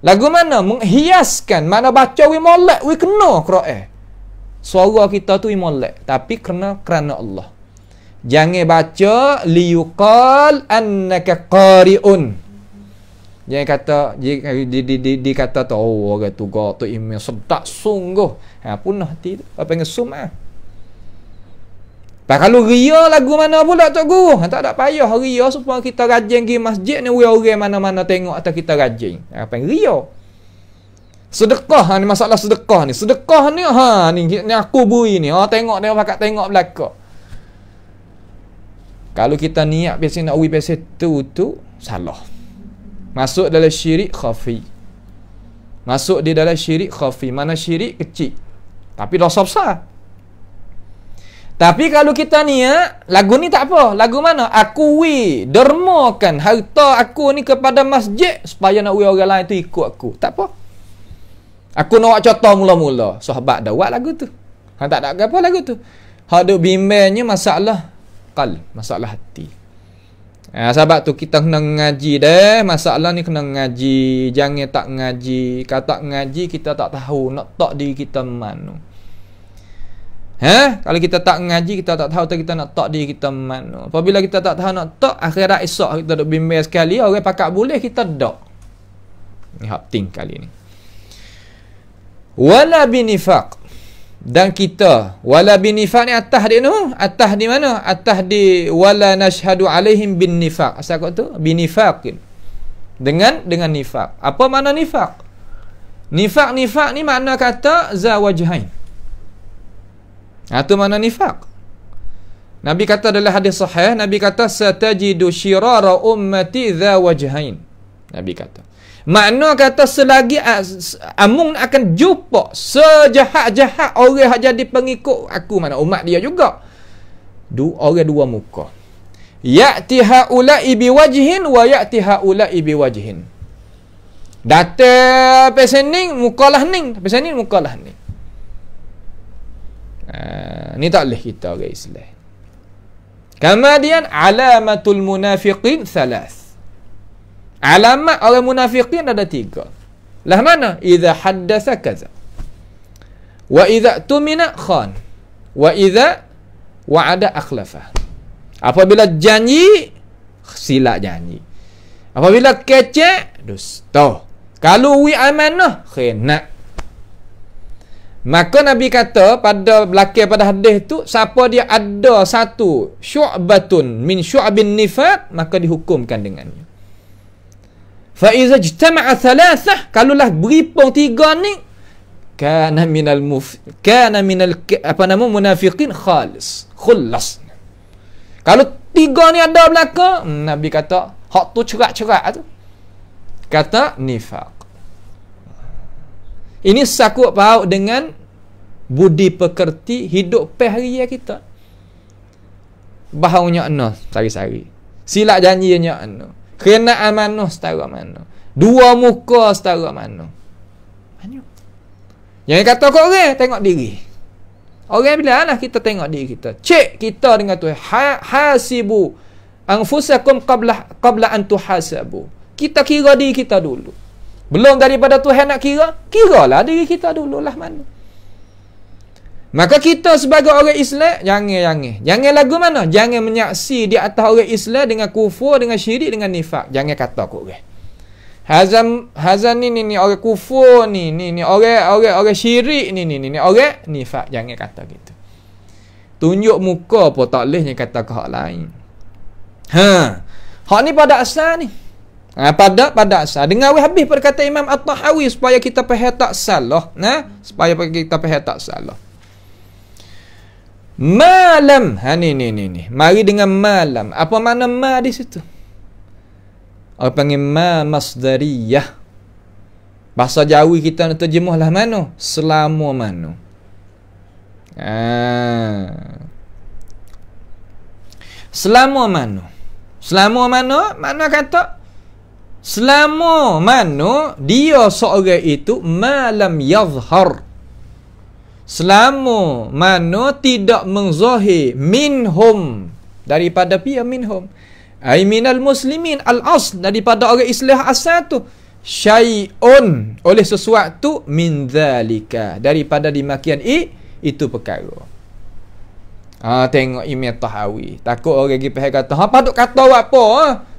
Lagu mana? Menghiaskan. Mana baca wi molek, wi kena Quran. Suara kita tu wi molek, tapi kerana Allah. Jangan baca liyuqal annaka qari'un. Jangan kata di kata tu orang tu tu imam sedap sungguh. Punah hati tu. Apa panggil sum'ah. Kalau ria lagu mana pula Tok Guru? Tak ada payah ria supaya kita rajin pergi masjid ni orang mana-mana tengok atau kita rajin. Apa yang ria? Sedekah ni, masalah sedekah ni. Sedekah ni ni aku beri ni. Tengok dia pakat tengok belakang. Kalau kita niat biasa nak uwi biasa tu salah. Masuk dalam syirik khafi. Masuk di dalam syirik khafi. Mana syirik kecil tapi dosa besar. Tapi kalau kita niat, lagu ni tak apa. Lagu mana? Aku dermakan harta aku ni kepada masjid supaya nak orang lain tu ikut aku. Tak apa. Aku nak buat contoh mula-mula. Sahabat dah buat lagu tu. Tak ada apa lagu tu. Duk bimbangnya masalah qalb, masalah hati. Sahabat tu kita kena ngaji dah. Masalah ni kena ngaji. Jangan tak ngaji. Kalau tak ngaji kita tak tahu nak tak diri kita mana. Kalau kita tak ngaji, kita tak tahu kita nak tak diri kita mana. Apabila kita tak tahu nak tak, akhirat esok kita duk bimbang sekali, orang pakat boleh kita dak. Ni hak penting kali ni. Wala binifaq. Dan kita wala binifaq ni atas dia tu, atas di mana? Atas di wala nashhadu alaihim bin nifaq. Asal kau tu binifaqin. Dengan nifaq. Apa makna nifaq? Nifaq ni makna kata zawajhain. Itu mana nifaq. Nabi kata dalam hadis sahih, Nabi kata satajidu syirara ummati dha wajhain. Nabi kata. Makna kata selagi amung akan jumpa sejahat-jahat orang yang jadi pengikut aku, mana umat dia juga. Orang dua muka. Ya'ti haula'i biwajhin wa ya'ti haula'i biwajhin. Data pesening mukalah ning, pesening mukalah ning. Ni tak boleh kita orang Islam. Kemudian alamatul munafiqin thalath. Alamat orang munafiqin ada 3. Lah mana? Idza haddatsa kaza. Wa idza tumina khan. Wa idza wa'ada akhlafa. Apabila janji silap janji. Apabila kecek dusta. Kalau wi amanah khianat. Maka Nabi kata pada belakang pada hadis tu, siapa dia ada satu syu'batun min syu'abin nifaq, maka dihukumkan dengannya. Fa iza ijtama'a thalathah, kalulah beripung 3 ni, kana minal munafiqin khalis, khullas. Kalau 3 ni ada belakang, Nabi kata hak tu cerak-cerak tu kata nifaq. Ini sakut paut dengan budi pekerti hidup peharian kita. Bahaunya ana sari-sari. Silap janjinya ana. Kena amanah setara mana. Dua muka setara mana? Mana? Yang kata kau orang, tengok diri. Orang bila lah kita tengok diri kita. Cek kita dengan Tuhan. Hasibu anfusakum qabla an tuhasabu. Kita kira diri kita dulu. Belum daripada Tuhan nak kiralah diri kita dululah mana. Maka kita sebagai orang Islam jangan lagu mana? Jangan menyaksi di atas orang Islam dengan kufur, dengan syirik, dengan nifak. Jangan kata kau orang. Hazan ni orang kufur ni orang syirik ni orang nifak. Jangan kata gitu. Tunjuk muka pun tak boleh kata ke hak lain. Hak ni pada asal ni. Pada asal. Dengar habis perkataan Imam At-Tahawi supaya kita faham tak salah. Supaya kita faham tak salah. Malam. Ni. Mari dengan malam. Apa makna ma di situ? Orang panggil ma masdariyah. Bahasa Jawi kita nak terjemahlah mana? Selama mana. Selama mana? Selama mana? Mana kata? Selama mana dia seorang itu malam yazhar. Selama mana tidak menzahir minhum, daripada pihak minhum, ai minal muslimin al-asl, daripada orang Islam asal tu, syai'un, oleh sesuatu, min zalika, daripada dimakian itu perkara. Tengok Imam Tahawi. Takut orang pergi faham kata, patut kata apa?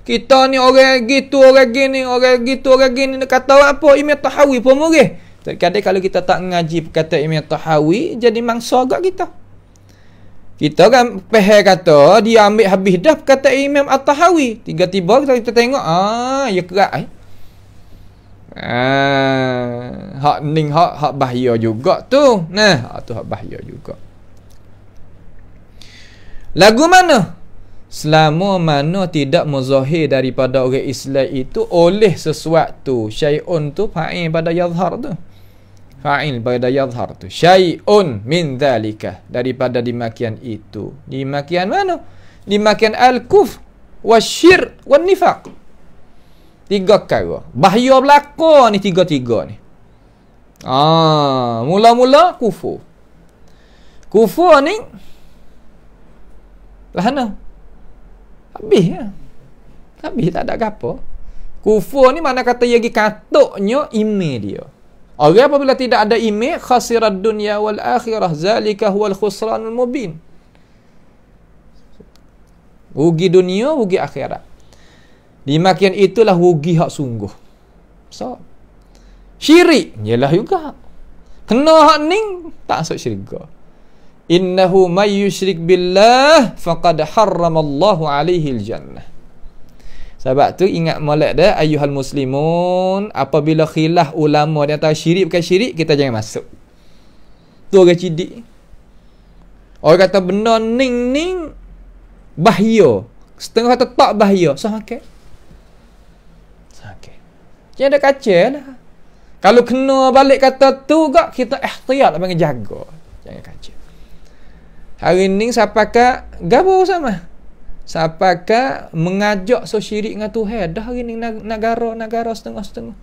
Kita ni orang gitu, orang gini, orang gitu, orang gini, nak kata apa? Imam Tahawi pun murih. Kadang-kadang kalau kita tak ngaji perkataan Imam Tahawi, jadi mangsa agak kita. Kita kan faham kata, dia ambil habis dah perkataan Imam At-Tahawi. Tiba-tiba kita tengok, ya kerak. Hak bahaya juga tu. Hak tu hak bahaya juga. Lagu mana? Selama mana tidak muzahir daripada orang Islam itu oleh sesuatu. Syai'un tu fa'il pada yazhar tu. Fa'il pada yazhar tu. Syai'un min dhalika, daripada dimakian itu. Dimakian mana? Dimakian al-kufr wasyirk wan nifaq. Tiga perkara. Bahaya belaka ni tiga-tiga ni. Mula-mula kufur. Kufur ni lahana. Habis ya. Habis tak ada apa. Kufur ni mana kata yagi katuknya email dia. Orang apabila tidak ada email, khasirad dunya wal akhirah, zalika huwal khusranul mubin. Rugi dunia, rugi akhirat. Dimakian itulah rugi hak sungguh. So, syirik ialah juga. Kena hak ning tak masuk syurga. Innahu may yusyrik billah faqad harramallahu alaihi al-jannah. Sebab tu ingat molek dah ayuhal muslimun, apabila khilaf ulama di antara syirik bukan syirik, kita jangan masuk. Tu orang cidik. Orang kata benda ning bahaya. Setengah kata tak bahaya. Sakit. Jangan ada kacau lah. Kalau kena balik kata tu gak, kita ikhtiar lah bagi jaga. Jangan kacau. Hari ni siapakah gapo sama? Siapakah mengajak so syirik dengan Tuhan? Dah hari ni negara setengah-setengah.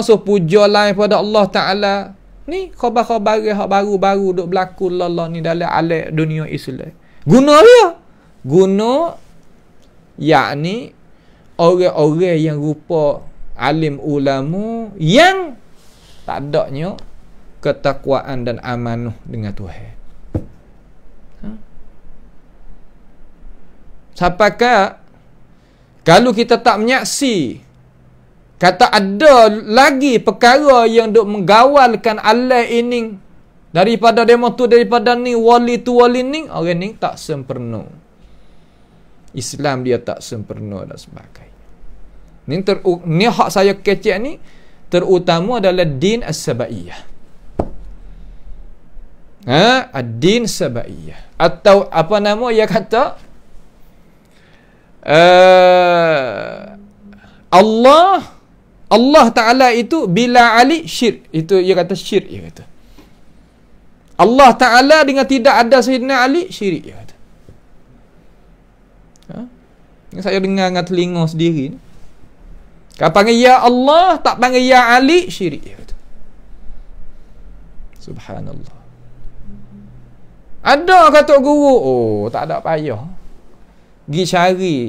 So puja lain pada Allah Ta'ala. Ni khabar-khabar hak baru-baru duk berlaku Allah ni dalam alam dunia Islam. Guna dia. Guna yakni orang-orang yang rupa alim ulama yang tak adanya ketakwaan dan amanah dengan Tuhan. Siapakah kalau kita tak menyaksi kata ada lagi perkara yang duk menggawalkan Allah ini daripada demo tu, daripada ni wali tu wali ni, orang ni tak sempurna. Islam dia tak sempurna dan sebagainya. Ni hak saya kecek ni terutama adalah din as-sabaiyah. Ad-din sabaiyah, atau apa nama dia kata, Allah Ta'ala itu bila Ali syirk, itu dia kata syirk, dia kata Allah Ta'ala dengan tidak ada Sayyidina Ali syirik, dia kata. Ini saya dengar dengan telinga sendiri ni. Kalau panggil ya Allah, tak panggil ya Ali, syirik. Subhanallah. Ada kata guru, oh tak ada payah. Pergi cari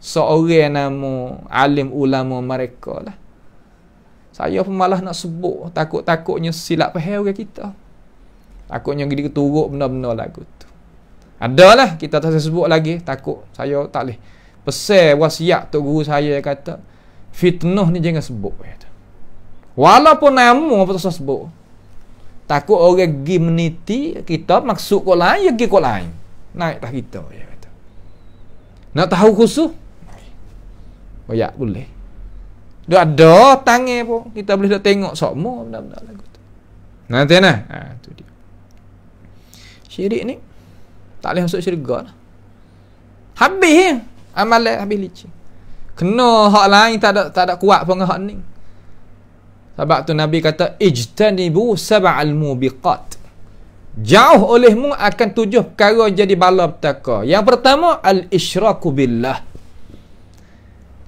seorang nama alim ulama mereka lah. Saya pun malah nak sebut, takut-takutnya silap faham orang kita. Takutnya dia keturut benda-benda lagu tu. Adalah, kita tak sebut lagi, takut. Saya tak boleh. Pesan wasiat tok guru saya kata, fitnah ni jangan sebut. Walaupun nama apa tak sebut. Takut orang pergi meniti, kita maksud kau lain, ya pergi kau lain. Naiklah kita. Dia kata. Nak tahu khusus? Oh ya, boleh. Dia ada tangan pun. Kita boleh dah tengok semua benda-benda lagu tu. Nanti nah. Ha, tu dia. Syirik ni tak boleh masuk syurga lah. Habis amalan habis licin. Kena hak lain tak ada kuat pun hak ni. Sebab tu Nabi kata ijtanibu sab'al mubiqat. Jauh olehmu akan 7 perkara jadi bala petaka. Yang pertama al-isyraku billah.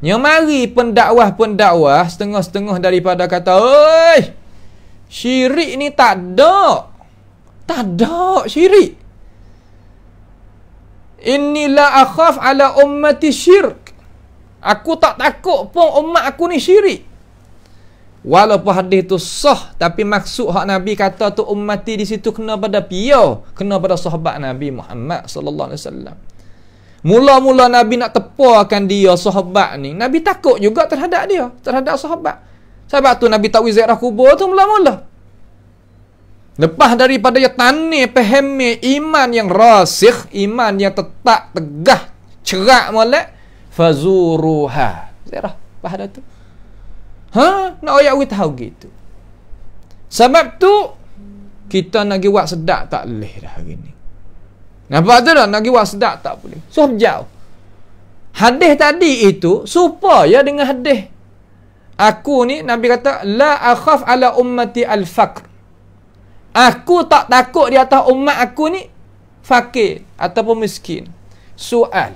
Yang mari pendakwah setengah-setengah daripada kata, "Oi, syirik ni tak ada. Tak ada syirik. Inilah akhaf ala ummati syirk. Aku tak takut pun umat aku ni syirik." Walaupun hadis tu sah, tapi maksud hak Nabi kata tu ummati di situ kena pada piyau, kena pada sahabat Nabi Muhammad sallallahu alaihi wasallam. Mula-mula Nabi nak tepakan dia sahabat ni, Nabi takut juga terhadap dia, terhadap sahabat. Sebab tu Nabi tak ziarah kubur tu mula-mula. Lepas daripada dia tanah pahami iman yang rasikh, iman yang tetap tegah, cerak molek, fazuruha. Ziarah pada tu. Nak ayat we tahu gitu. Sebab tu kita nak buat sedap tak boleh dah hari ni. Nampak tu dah, nak buat sedap tak boleh. So jauh. Hadis tadi itu supaya dengan hadis aku ni Nabi kata la akhaf ala ummati al-faqr. Aku tak takut di atas umat aku ni fakir ataupun miskin. Soal.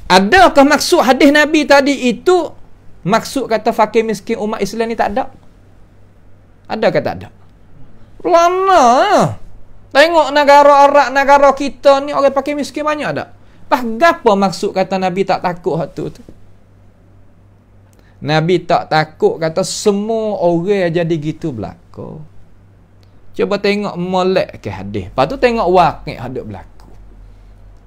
Adakah maksud hadis Nabi tadi itu maksud kata fakir miskin umat Islam ni tak ada? Adakah tak ada? Lama. Tengok negara Arab, negara kita ni orang fakir miskin banyak tak? Pas gapo maksud kata Nabi tak takut hak tu? Nabi tak takut kata semua orang jadi gitu berlaku. Cuba tengok molek ke hadis. Lepas tu tengok waqi' hadis berlaku.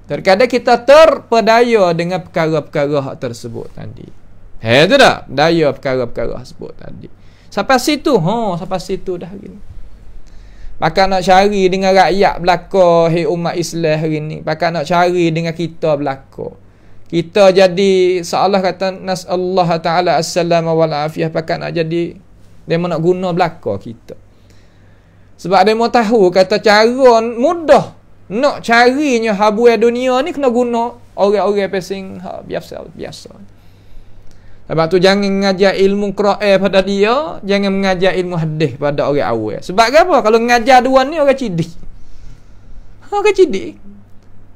Terkadang kita terpedaya dengan perkara-perkara tersebut tadi. Itu dah daya perkara-perkara tersebut tadi. Sampai situ, sampai situ dah gini. Maka nak cari dengan rakyat belaka, hey umat Islam hari ni. Maka nak cari dengan kita belaka. Kita jadi seolah kata nasallahu taala assalam wal afiyah, pakat nak jadi demo nak guna belaka kita. Sebab demo tahu kata cara mudah nak carinya habuai dunia ni kena guna orang-orang pesing biasa. Sebab tu jangan mengajar ilmu Quran pada dia, jangan mengajar ilmu hadis pada orang awam. Sebab apa? Kalau mengajar dua ni orang cidik. Orang cidik.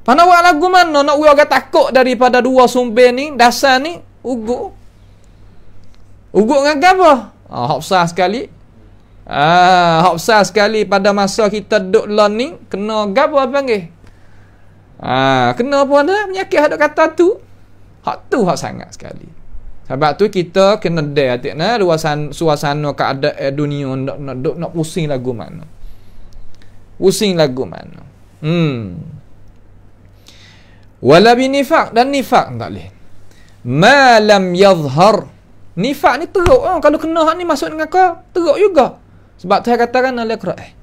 Mana buat lagu mana nak orang takut daripada dua sumber ni, dasar ni, ugut. Ugut dengan apa? Hak besar sekali. Hak besar sekali pada masa kita duduk lon ni, kena gapo apa panggil? Kena apa dah penyakit hadap kata tu. Hak tu hak sangat sekali. Sebab tu kita kena dah atikna suasana keadaan dunia nak pusing lagu mana. Pusing lagu mana. Wala binifaq, dan nifaq tak boleh. Ma lam yadhhar. Nifaq ni teruk. Kalau kena hak ni masuk dengan kau, teruk juga. Sebab tu saya katakan dalam Quran.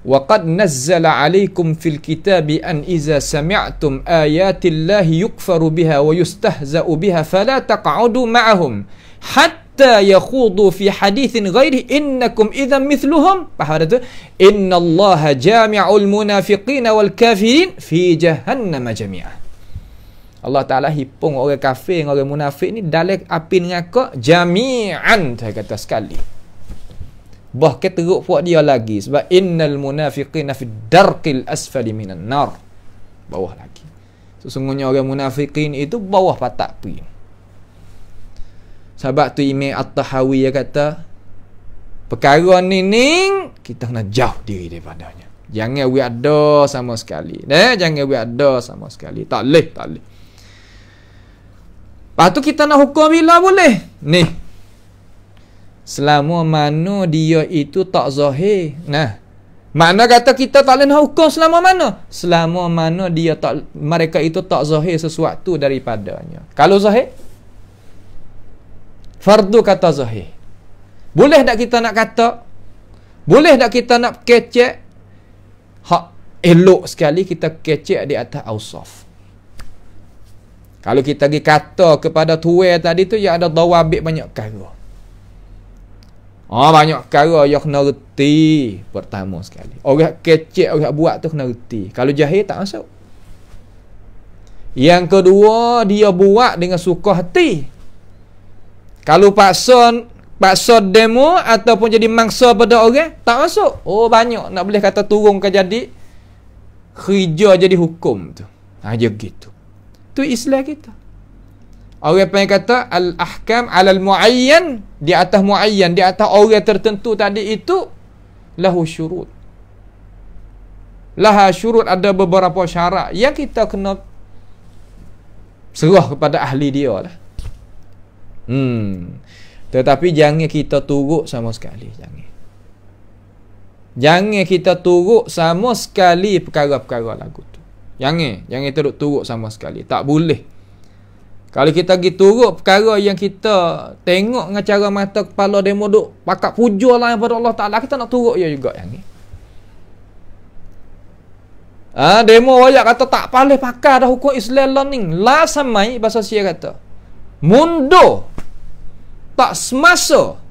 وَقَدْ نَزَّلَ عَلَيْكُمْ فِي الْكِتَابِ أَنْ إِذَا سَمِعْتُمْ آيَاتِ اللَّهِ يُكْفَرُ بِهَا وَيُسْتَهْزَأُ بِهَا فَلَا تَقْعُدُوا مَعَهُمْ حَتَّى يَخُوضُوا فِي حَدِيثٍ غَيْرِهِ إِنَّكُمْ إِذًا مِثْلُهُمْ. إِنَّ اللَّهَ جَامِعُ الْمُنَافِقِينَ وَالْكَافِرِينَ فِي جَهَنَّمَ جَمِيعًا. Allah Ta'ala hipung orang kafir, orang munafik ni dalam api neraka jami'an. Saya kata sekali. Bahkan teruk puak dia lagi. Sebab innal munafiqina fi darqil asfali minan nar. Bawah lagi. Sesungguhnya orang munafikin itu bawah patak pi. Sebab tu Imam At-Tahawi dia kata, perkara ni kita kena jauh diri daripadanya. Jangan ada sama sekali. Jangan ada sama sekali. Tak boleh. Lepas tu kita nak hukum bila boleh? Ni. Selama mana dia itu tak zahir. Makna kata kita tak boleh nak hukum selama mana? Selama mana mereka itu tak zahir sesuatu daripadanya. Kalau zahir, fardu kata zahir. Boleh tak kita nak kata? Boleh tak kita nak kecek? Hak elok sekali kita kecek di atas ausaf. Kalau kita pergi kata kepada tuai tadi tu, ya ada dawabit banyak perkara. Banyak perkara yang kena reti pertama sekali. Orang kecek, orang buat tu kena reti. Kalau jahil tak masuk. Yang kedua, dia buat dengan suka hati. Kalau paksa demo ataupun jadi mangsa pada orang, tak masuk. Banyak nak boleh kata turun ke jadi kerja jadi hukum tu. Aja gitu. Tu Islam kita. Orang yang kata al-ahkam alal muayyan, di atas muayyan, di atas orang tertentu tadi itu lahu syurut. Laha syurut, ada beberapa syarat yang kita kena serah kepada ahli dia lah. Tetapi jangan kita turut sama sekali. Jangan kita turut sama sekali perkara-perkara lagu tu. Jangan kita turut sama sekali. Tak boleh. Kalau kita pergi turut perkara yang kita tengok dengan cara mata kepala demo duk pakat puja lah kepada Allah Ta'ala, kita nak turut dia juga yang ni. Demo wayak kata tak palih pakai dah hukum Islam learning. La samai bahasa Sia kata. Mundur. Tak semasa.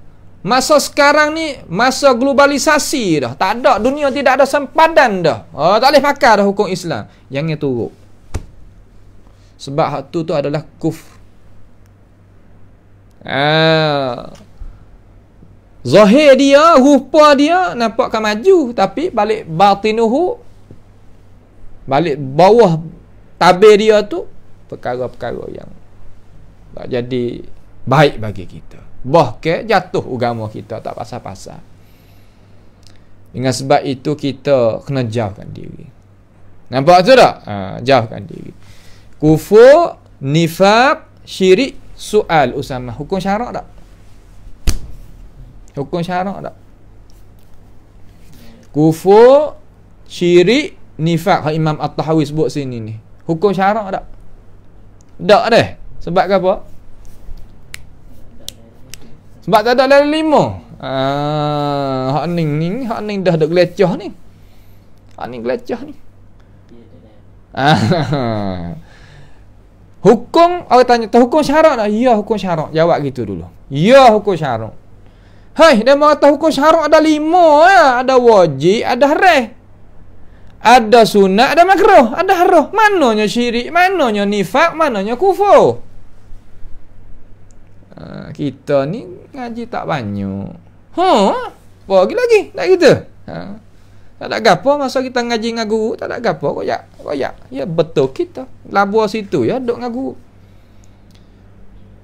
Masa sekarang ni masa globalisasi dah. Tak ada, dunia tidak ada sempadan dah. Tak boleh pakai dah hukum Islam. Jangan turut. Sebab hak tu adalah kufr. Zahir dia, rupa dia nampakkan maju, tapi balik batinuhu, balik bawah tabir dia tu perkara-perkara yang tak jadi baik bagi kita. Bahkan jatuh agama kita tak pasal-pasal. Dengan sebab itu kita kena jauhkan diri. Nampak tu tak? Jauhkan diri. Kufur, nifaq, syirik, soal Usama. Hukum syarak tak? Hukum syarak tak? Kufur, syirik, nifaq. Imam At-Tahawi sebut sini ni. Hukum syarak tak? Tak deh. Sebab apa? Sebab tak ada dalam 5. Hak ni dah ada gelecah ni. Hak ni gelecah ni. Hukum, orang tanya, hukum syarak tak? Ya, hukum syarak. Jawab gitu dulu. Ya, hukum syarak. Dia mengata hukum syarak ada 5 ya. Ada wajib, ada haram. Ada sunat, ada makruh, ada haram. Mananya syirik, mananya nifak, mananya kufur. Kita ni ngaji tak banyak. Apa lagi? Tak gitu. Tak ada gapo masa kita ngaji dengan guru, tak ada gapo koyak. Ya betul kita. Labur situ ya duk dengan guru.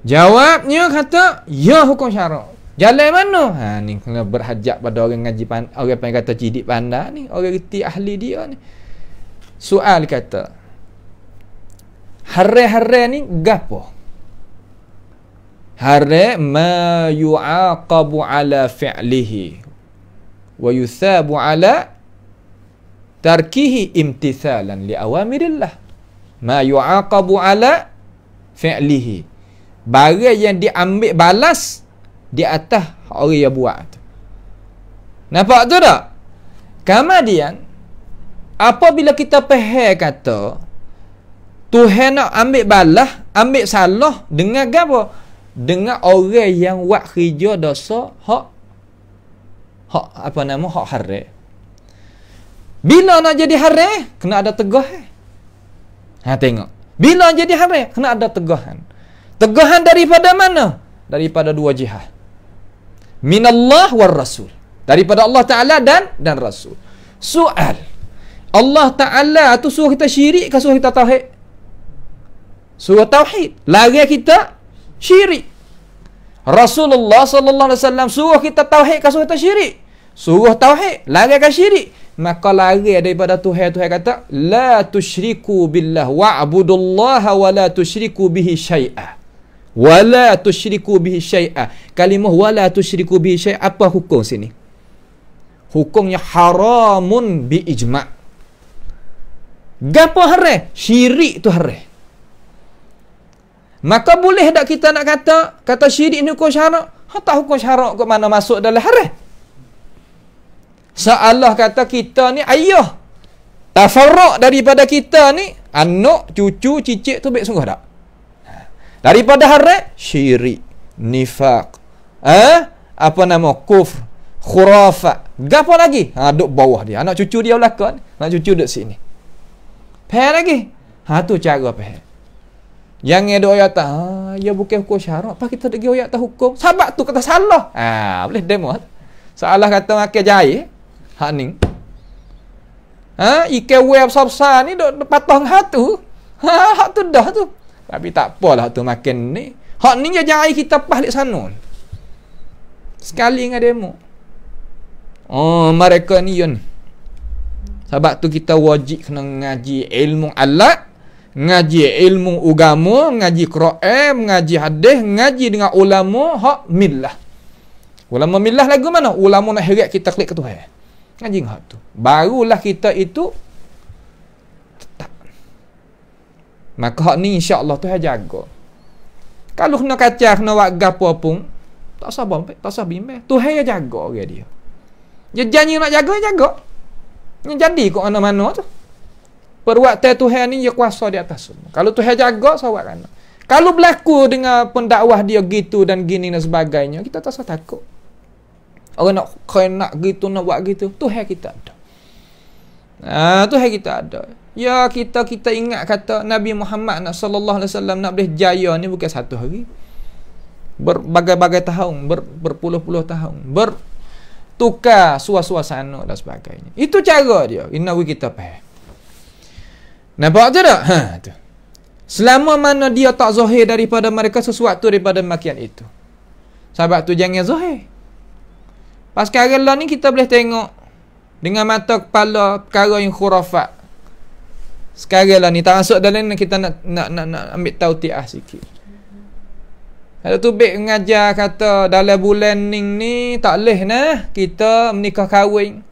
Jawabnya kata, ya hukum syarak. Jalan mana? Ni kena berhajat pada orang ngaji orang yang kata cidik pandai ni, orang reti ahli dia ni. Soal kata, haram ni gapo? Haram ma yu'aqabu ala fi'lihi wa yuthabu ala tarkihi imtithalan li awamirillah. Ma yu'aqabu ala fi'lihi, barang yang diambil balas di atas orang yang buat tu. Nampak tu tak? Kemudian apabila kita faham kata Tuhan nak ambil balas, ambil salah dengan apa? Dengan orang yang buat kerja dosa hak haram. Bila nak jadi haram, kena ada tegahan. Tengok. Bila jadi haram, kena ada tegahan. Tegahan daripada mana? Daripada dua jihad. Minallah war Rasul. Daripada Allah Ta'ala dan Rasul. Soal. Allah Ta'ala tu suruh kita syirik ke suruh kita tauhid? suruh tauhid. Larang kita syirik. Rasulullah sallallahu alaihi wasallam suruh kita tauhid ke suruh kita syirik? Suruh tauhid, larang ke syirik. Maka larang daripada Tuhan kata la tusyriku billah wa'budullaha wa la tusyriku bihi syai'a. Wa la tusyriku bihi syai'a. Kalimah wa la tusyriku bihi syai'a, apa hukum sini? Hukumnya haramun bi ijma'. Gapo haram? Syirik tu haram. Maka boleh tak kita nak kata syirik ni hukum syarak? Tak hukum syarak ke mana masuk dalam haram? Seolah kata kita ni ayah. Tafarruk daripada kita ni anak, cucu, cicit tu baik sungguh tak? Daripada haram syirik, nifaq. Apa nama? Kufr, khurafat. Gapo lagi? Duk bawah dia. Anak cucu dia belakang, anak cucu duk sini. Faham lagi? Tu cara faham. Yang ada ayat ya bukan hukum syarak. Apa kita pergi ayat tak hukum? Sahabat tu kata salah. Boleh demo. Salah kata makan jahit. Hak ni. Ikan web besar ni duk patah hak tu. Hak tu dah tu. Tapi tak apalah tu makan ni. Hak ni je jahit kita balik sana. Sekali dengan demo. Mereka ni yun. Sebab tu kita wajib kena ngaji ilmu alat, ngaji ilmu agama, ngaji Quran, ngaji hadis, ngaji dengan ulama hak millah. Ulama millah lagu mana? Ulama nak heret kita klik ke Tuhan. Ngaji dengan hak tu. Barulah kita itu tetap. Maka hak ni insya-Allah Tuhan jaga. Kalau kena kacau, kena buat gapo pun, tak sabar, tak sabar bimbang. Tuhan yang jaga orang dia. Dia janji nak jaga, jaga. Ni jadi kok mana-mana tu. Perbuatan Tuhan ni dia kuasa di atas semua. Kalau Tuhan jaga, sawak kan. Kalau berlaku dengan pendakwah dia gitu dan gini dan sebagainya, kita tak usah takut. Orang nak gitu, nak buat gitu, Tuhan kita ada. Tuhan kita ada. Ya kita ingat kata Nabi Muhammad sallallahu alaihi wasallam nak boleh jaya ni bukan satu hari. Berbagai-bagai tahun, berpuluh-puluh tahun, tukar suasana dan sebagainya. Itu cara dia. Inawi kita faham. Nampak tu tak? Tu. Selama mana dia tak zahir daripada mereka sesuatu daripada makian itu. Sebab tu jangan zahir. Pas sekarang lah ni kita boleh tengok dengan mata kepala perkara yang khurafat. Sekarang lah ni tak masuk dalam ni, kita nak ambil tahu tiah sikit. Ada tu baik mengajar kata dalam bulan ni tak boleh nah kita menikah kahwin.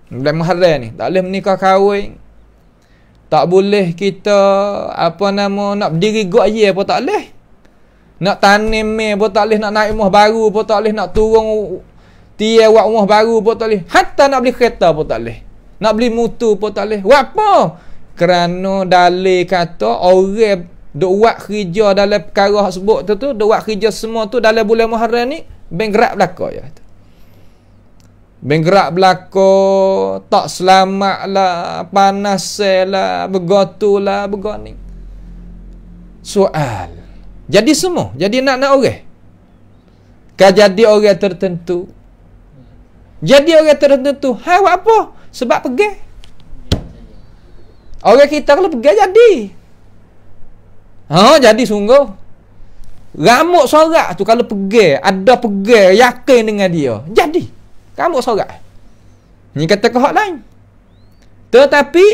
Bulan Muharram ni tak boleh menikah kahwin. Tak boleh kita nak berdiri gok ye pun tak boleh. Nak tanim pun tak boleh, nak naik rumah baru pun tak boleh, nak turun tiang buat rumah baru pun tak boleh. Hatta nak beli kereta pun tak boleh. Nak beli motor pun tak boleh. Buat apa? Kerana dalil kata orang duk buat kerja dalam perkara hak sebut tu duk buat kerja semua tu dalam bulan Muharram ni benggerak belaka ya. Benggerak belaka, tak selamat lah, panas lah, begatulah, begani. Soal. Jadi semua, jadi nak orang. Kan jadi orang tertentu. Jadi orang tertentu, buat apa? Sebab pergi. Orang kita kalau pergi jadi. Jadi sungguh. Ramuk sorak tu kalau pergi, ada pergi, yakin dengan dia. Jadi. Ramuk sorak. Ni kata ke hak lain. Tetapi,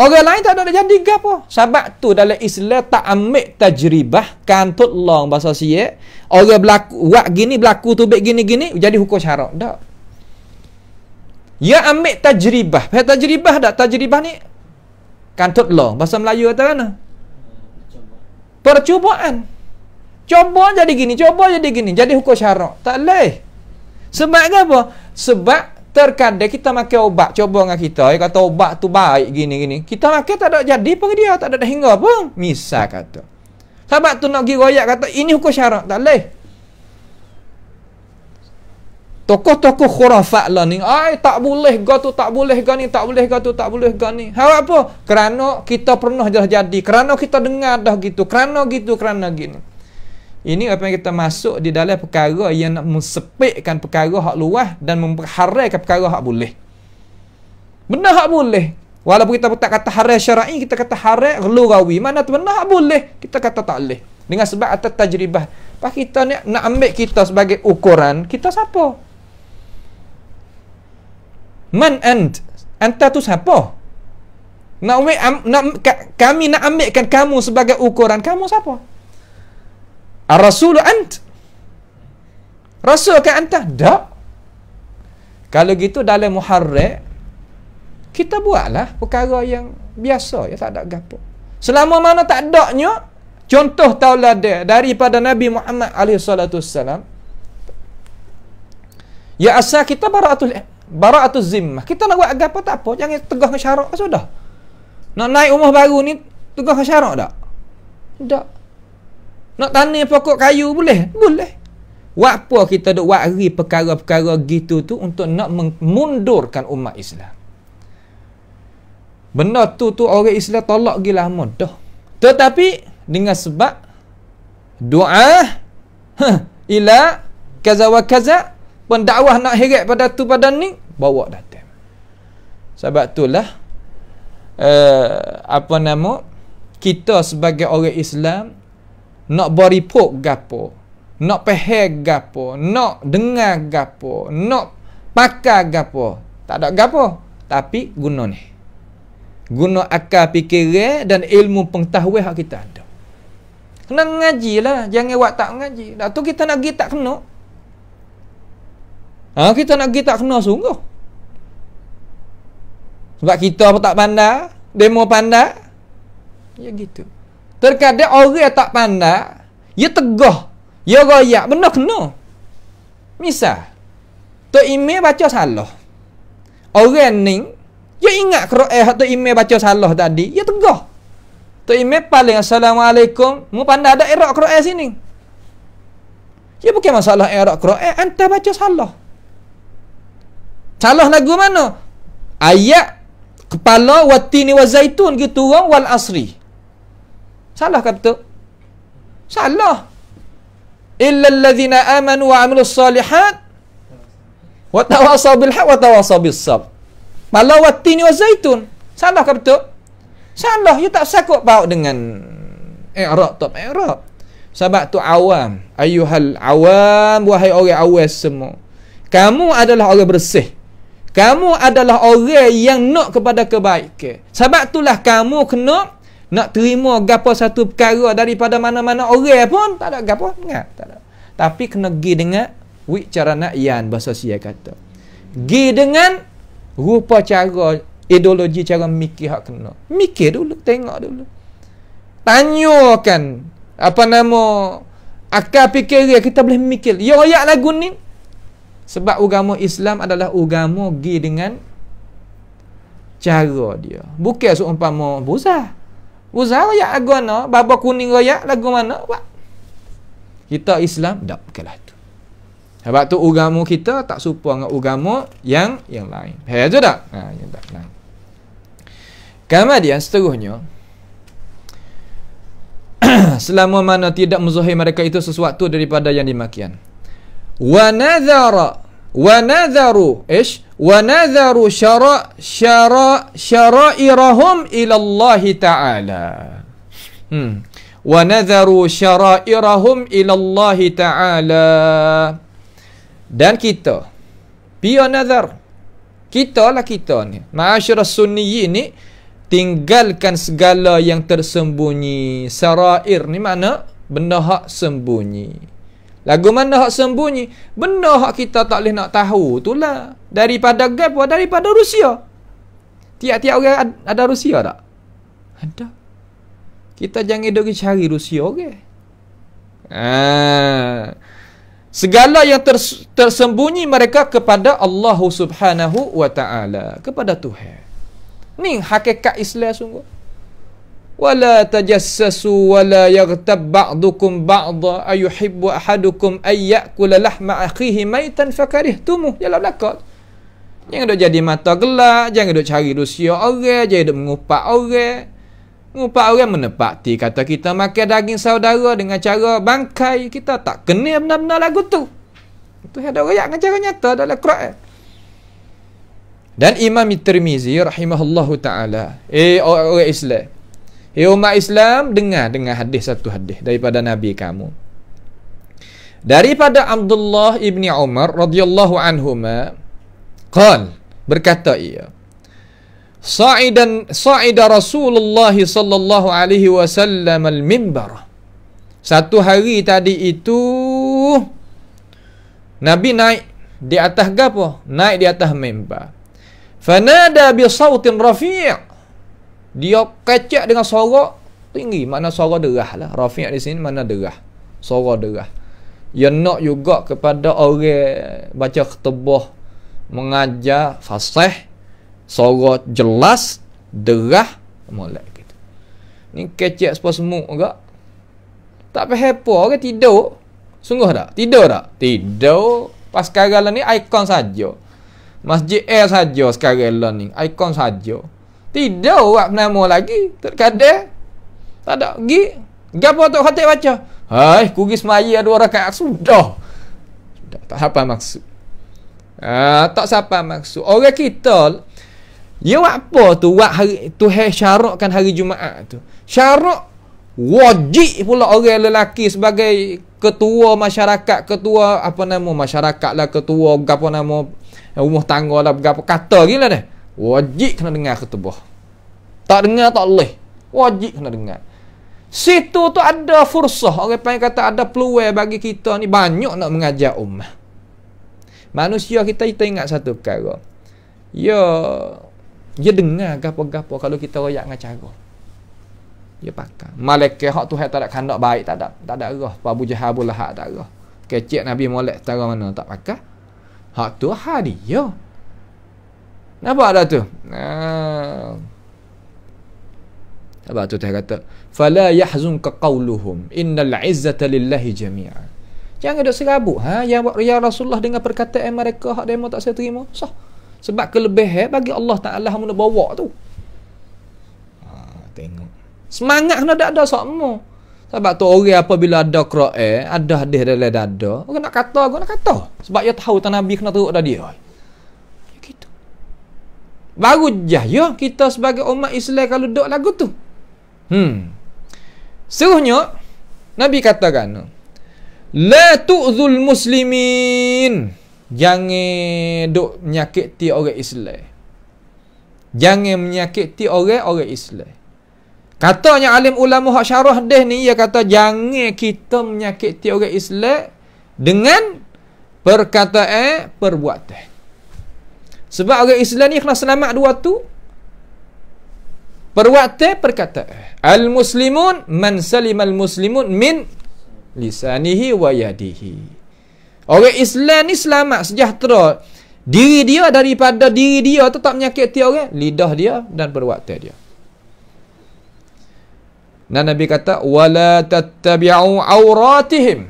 orang lain tak ada jadi ke apa. Sebab tu dalam Islam tak ambil tajribah, kantut long bahasa siap. Orang berlaku, buat gini, berlaku tu baik gini-gini, jadi hukum syarak. Tak. Ya ambil tajribah. Tajribah tak? Tajribah ni, kantut long. Bahasa Melayu kata mana? Percubaan. Coba jadi gini, coba jadi gini. Jadi hukum syarak. Tak boleh. Sebab apa? Sebab terkadang kita makan obat. Coba dengan kita. Dia kata obat tu baik gini-gini. Kita makan tak ada jadi pun dia. Tak ada hingga pun. Misal kata. Sebab tu nak pergi royak kata ini hukum syarak. Tak boleh. Tokoh-tokoh khurafat lah ni. Tak boleh gatu, tak boleh gani, tak boleh gatu, tak boleh gani. Apa? Kerana kita pernah dah jadi. Kerana kita dengar dah gitu. Kerana gitu, kerana gini. Ini apa yang kita masuk di dalam perkara yang nak mensepikkan perkara hak luas dan memperharaikan perkara hak boleh. Benda hak boleh. Walaupun kita tak kata haram syar'i, kita kata haram lughawi. Mana tu benar boleh, kita kata tak boleh. Dengan sebab atas tajribah. Pas kita ni nak ambil kita sebagai ukuran, kita siapa? Man anta tu siapa? Kami nak ambilkan kamu sebagai ukuran, kamu siapa? Ar-Rasulu ant. Rasul ke anta? Tak. Kalau gitu dalam muharram, kita buatlah perkara yang biasa, ya, tak ada gapo. Selama mana tak adanya contoh tauladan daripada Nabi Muhammad SAW, ya asal kita bara'atul zimmah. Kita nak buat agapo tak apa, jangan tegah ke syarak sudah. Nak naik rumah baru ni tegah ke syarak tak? Tak. Nak tanam pokok kayu boleh? Boleh. Buat apa kita duk wari perkara-perkara gitu tu untuk nak memundurkan umat Islam? Benda tu orang Islam tolak gila lama dah. Tetapi dengan sebab doa ila kaza wa kaza, pendakwah nak heret pada tu pada ni, bawa datang. Sebab itulah kita sebagai orang Islam nak beripok gapo, nak pahal gapo, nak dengar gapo, nak pakai gapo, tak ada gapo, tapi guna ni, guna akal fikiran dan ilmu pengetahuan hak kita ada. Kena ngaji lah, jangan buat tak ngaji. Dah tu kita nak pergi tak kena. Kita nak pergi tak kena sungguh. Sebab kita apa tak pandai, demo pandai. Ya gitu. Terkadang orang tak pandai, dia tegah, dia royak, benda kena. Misal, Tok Imam baca salah. Orang ni, dia ingat Quran Tok Imam baca salah tadi, dia tegah. Tok Imam paling Assalamualaikum, mu pandai ada i'rab Quran sini. Dia bukan masalah i'rab Quran, anta baca salah. Salah lagu mana? Ayat kepala watini wa zaitun gitu orang wal asri. Salah ke betul? Salah. Illa allazina amanu wa amilus salihat wa tawasaw bil haq wa tawasaw bis sabr. Malah watini wa zaitun. Salah ke betul? Salah. You tak sakut baut dengan i'rab tak i'rab. Sebab tu awam, ayuhal awam, wahai orang awam semua. Kamu adalah orang bersih. Kamu adalah orang yang nak kepada kebaikan. Sebab itulah kamu kena nak terima gapo satu perkara daripada mana-mana orang pun tak ada gapo ingat, tak ada. Tapi kena gi dengan cara nak yan bahasa sia kata. Gi dengan rupa cara ideologi cara mikir hak kena. Mikir dulu, tengok dulu. Tanyakan akal fikir kita boleh mikir. Ya ayat lagu ni sebab agama Islam adalah agama gi dengan cara dia. Bukan seumpama Buzah. Buzah royak lagu mana? Baba kuning royak lagu mana? Kita Islam tak bukanlah tu. Sebab tu agama kita tak serupa dengan agama yang lain. Faham tu tak? Yang tak lain. Kemudian seterusnya, selama mana tidak menzahir mereka itu sesuatu daripada yang demikian. Wa nadharu syara'irahum ila Allah ta'ala. Wa nadharu syara'irahum ila Allah ta'ala. Dan kita biar nazar, kita ni ma'asyiras sunniyin ni, tinggalkan segala yang tersembunyi. Sarair ni mana? Benda hak sembunyi. Lagu mana hak sembunyi? Benda hak kita tak boleh nak tahu itulah. Daripada gapo? Daripada Rusia. Tiap-tiap orang ada Rusia tak? Ada. Kita jangan pergi cari Rusia orang. Segala yang tersembunyi mereka kepada Allah Subhanahu wa ta'ala, kepada Tuhan. Ni hakikat Islam sungguh. Wala tajassasu wala yaghtab ba'dukum ba'dha ayuhibbu ahadukum ay ya'kula lahma akhihi maitan fakarihtumuh. Dalam belakang. Jangan duk jadi mata gelap, jangan duk cari Rusia orang, jangan duk mengupak orang. Mengupak orang menepati kata kita makan daging saudara dengan cara bangkai, kita tak kena benar-benar lagu tu. Itu ada ayat dengan cara nyata dalam Quran. Dan Imam Tirmizi rahimahullahu taala, orang Islam, umat Islam, dengar hadis, satu hadis daripada Nabi kamu, daripada Abdullah ibni Umar radhiyallahu anhuma, berkata ia, Sa'ida Rasulullah sallallahu alaihi wasallam al-mimbar. Satu hari tadi itu Nabi naik di atas gapo? Naik di atas mimbar. Fanada bi sautin rafi'. Dia kecek dengan suara tinggi, makna suara derah lah. Rafi' di sini mana derah. Suara derah. Ya nak juga kepada orang baca khutbah, mengajar fasih, suara jelas, derah, molek gitu. Ni kecek sepas semuk juga. Tak payah apa, orang tidur. Sungguh tak? Tidur tak? Tidur. Pas sekarang ni ikon saja. Masjid Air saja sekarang ni. Ikon saja. Tidur buat nama lagi. Terkadang tak ada. Gapo tu khatib baca? Hai, kugi semaya 2 rakaat sudah. Tak apa maksud. Tak siapa maksud. Orang kita dia buat apa tu? Buat hari tu syaratkan hari Jumaat tu. Syarat wajib pula orang lelaki sebagai ketua masyarakat, ketua apa nama masyarakat lah, ketua apa nama rumah tangga lah, berapa kata gila dah. Wajib kena dengar khutbah. Tak dengar tak boleh. Wajib kena dengar. Situ tu ada fursah. Orang panggil kata ada peluang bagi kita ni banyak nak mengajar ummah. Manusia kita ingat satu perkara. Ya dengar gapo-gapo kalau kita royak dengan cara. Ya pakai. Malaikat hak Tuhan tak ada kandak baik, tak ada arah. Abu Jahal Abu Lahab tak arah. Kecik Nabi molek tara mana tak pakai. Hak tu hadiah. Nampak dah tu? Sebab tu Tuhan kata, "Fala yahzunka qawluhum, innal 'izzata lillahi jami'a." Jangan duk serabut. Ya Rasulullah dengan perkataan mereka hak demo tak saya terima. Sah. Sebab kelebihan bagi Allah Taala hang nak bawa tu. Tengok. Semangat kena ada semua. Sebab tu orang apabila ada Quran, ada hadis dalam dada, orang nak kata. Sebab dia tahu tan Nabi kena teruk dah dia. Gitu. Baru ya kita sebagai umat Islam kalau duk lagu tu. Seruhnya Nabi katakan, la tu'zul muslimin. Jangan duk menyakiti orang Islam. Jangan menyakiti orang Islam. Katanya alim ulama hak syarah hadis ni, ia kata jangan kita menyakiti orang Islam dengan perkataan, perbuatan. Sebab orang Islam ni kena selamat dua tu. Perbuatan, perkataan. Al-muslimun man salimal muslimun min lisanihi wa yadihi. Orang Islam ni selamat, sejahtera. Diri dia daripada diri dia tetap menyakiti orang, lidah dia dan perbuatan dia. Dan Nabi kata, wala tattabi'u auratihim.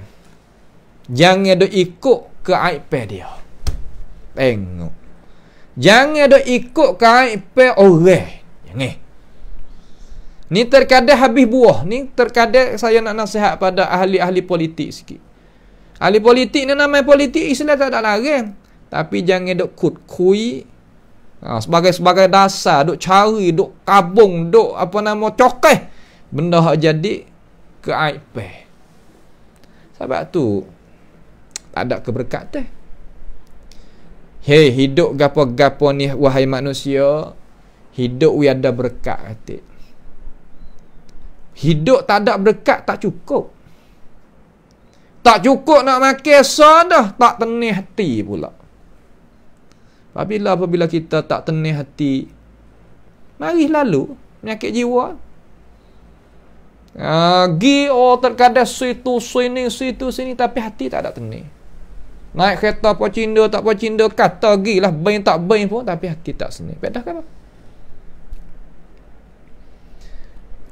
Jangan duk ikut keaiban dia. Tengok. Jangan duk ikut keaiban orang. Jangan. Ni terkadang habis buah. Ni terkadang saya nak nasihat pada ahli-ahli politik sikit. Ahli politik ni namanya politik Islam tak ada larang. Tapi jangan duk kui. Sebagai dasar duk cari, duk kabung, duk apa nama cokeh. Benda hak jadi keaiban. Sebab tu tak ada keberkatan. Hei, hidup gapo-gapo ni wahai manusia, hidup we ada berkat kata. Hidup tak ada berkat tak cukup. Tak cukup nak makan dah, tak tenang hati pula. Apabila kita tak tenang hati, mari lalu penyakit jiwa. Terkadang situ sini tapi hati tak ada tenang. Naik kereta pocinda tak pocinda, kata lah bain tak bain pun tapi hati tak senang. Pedah kan?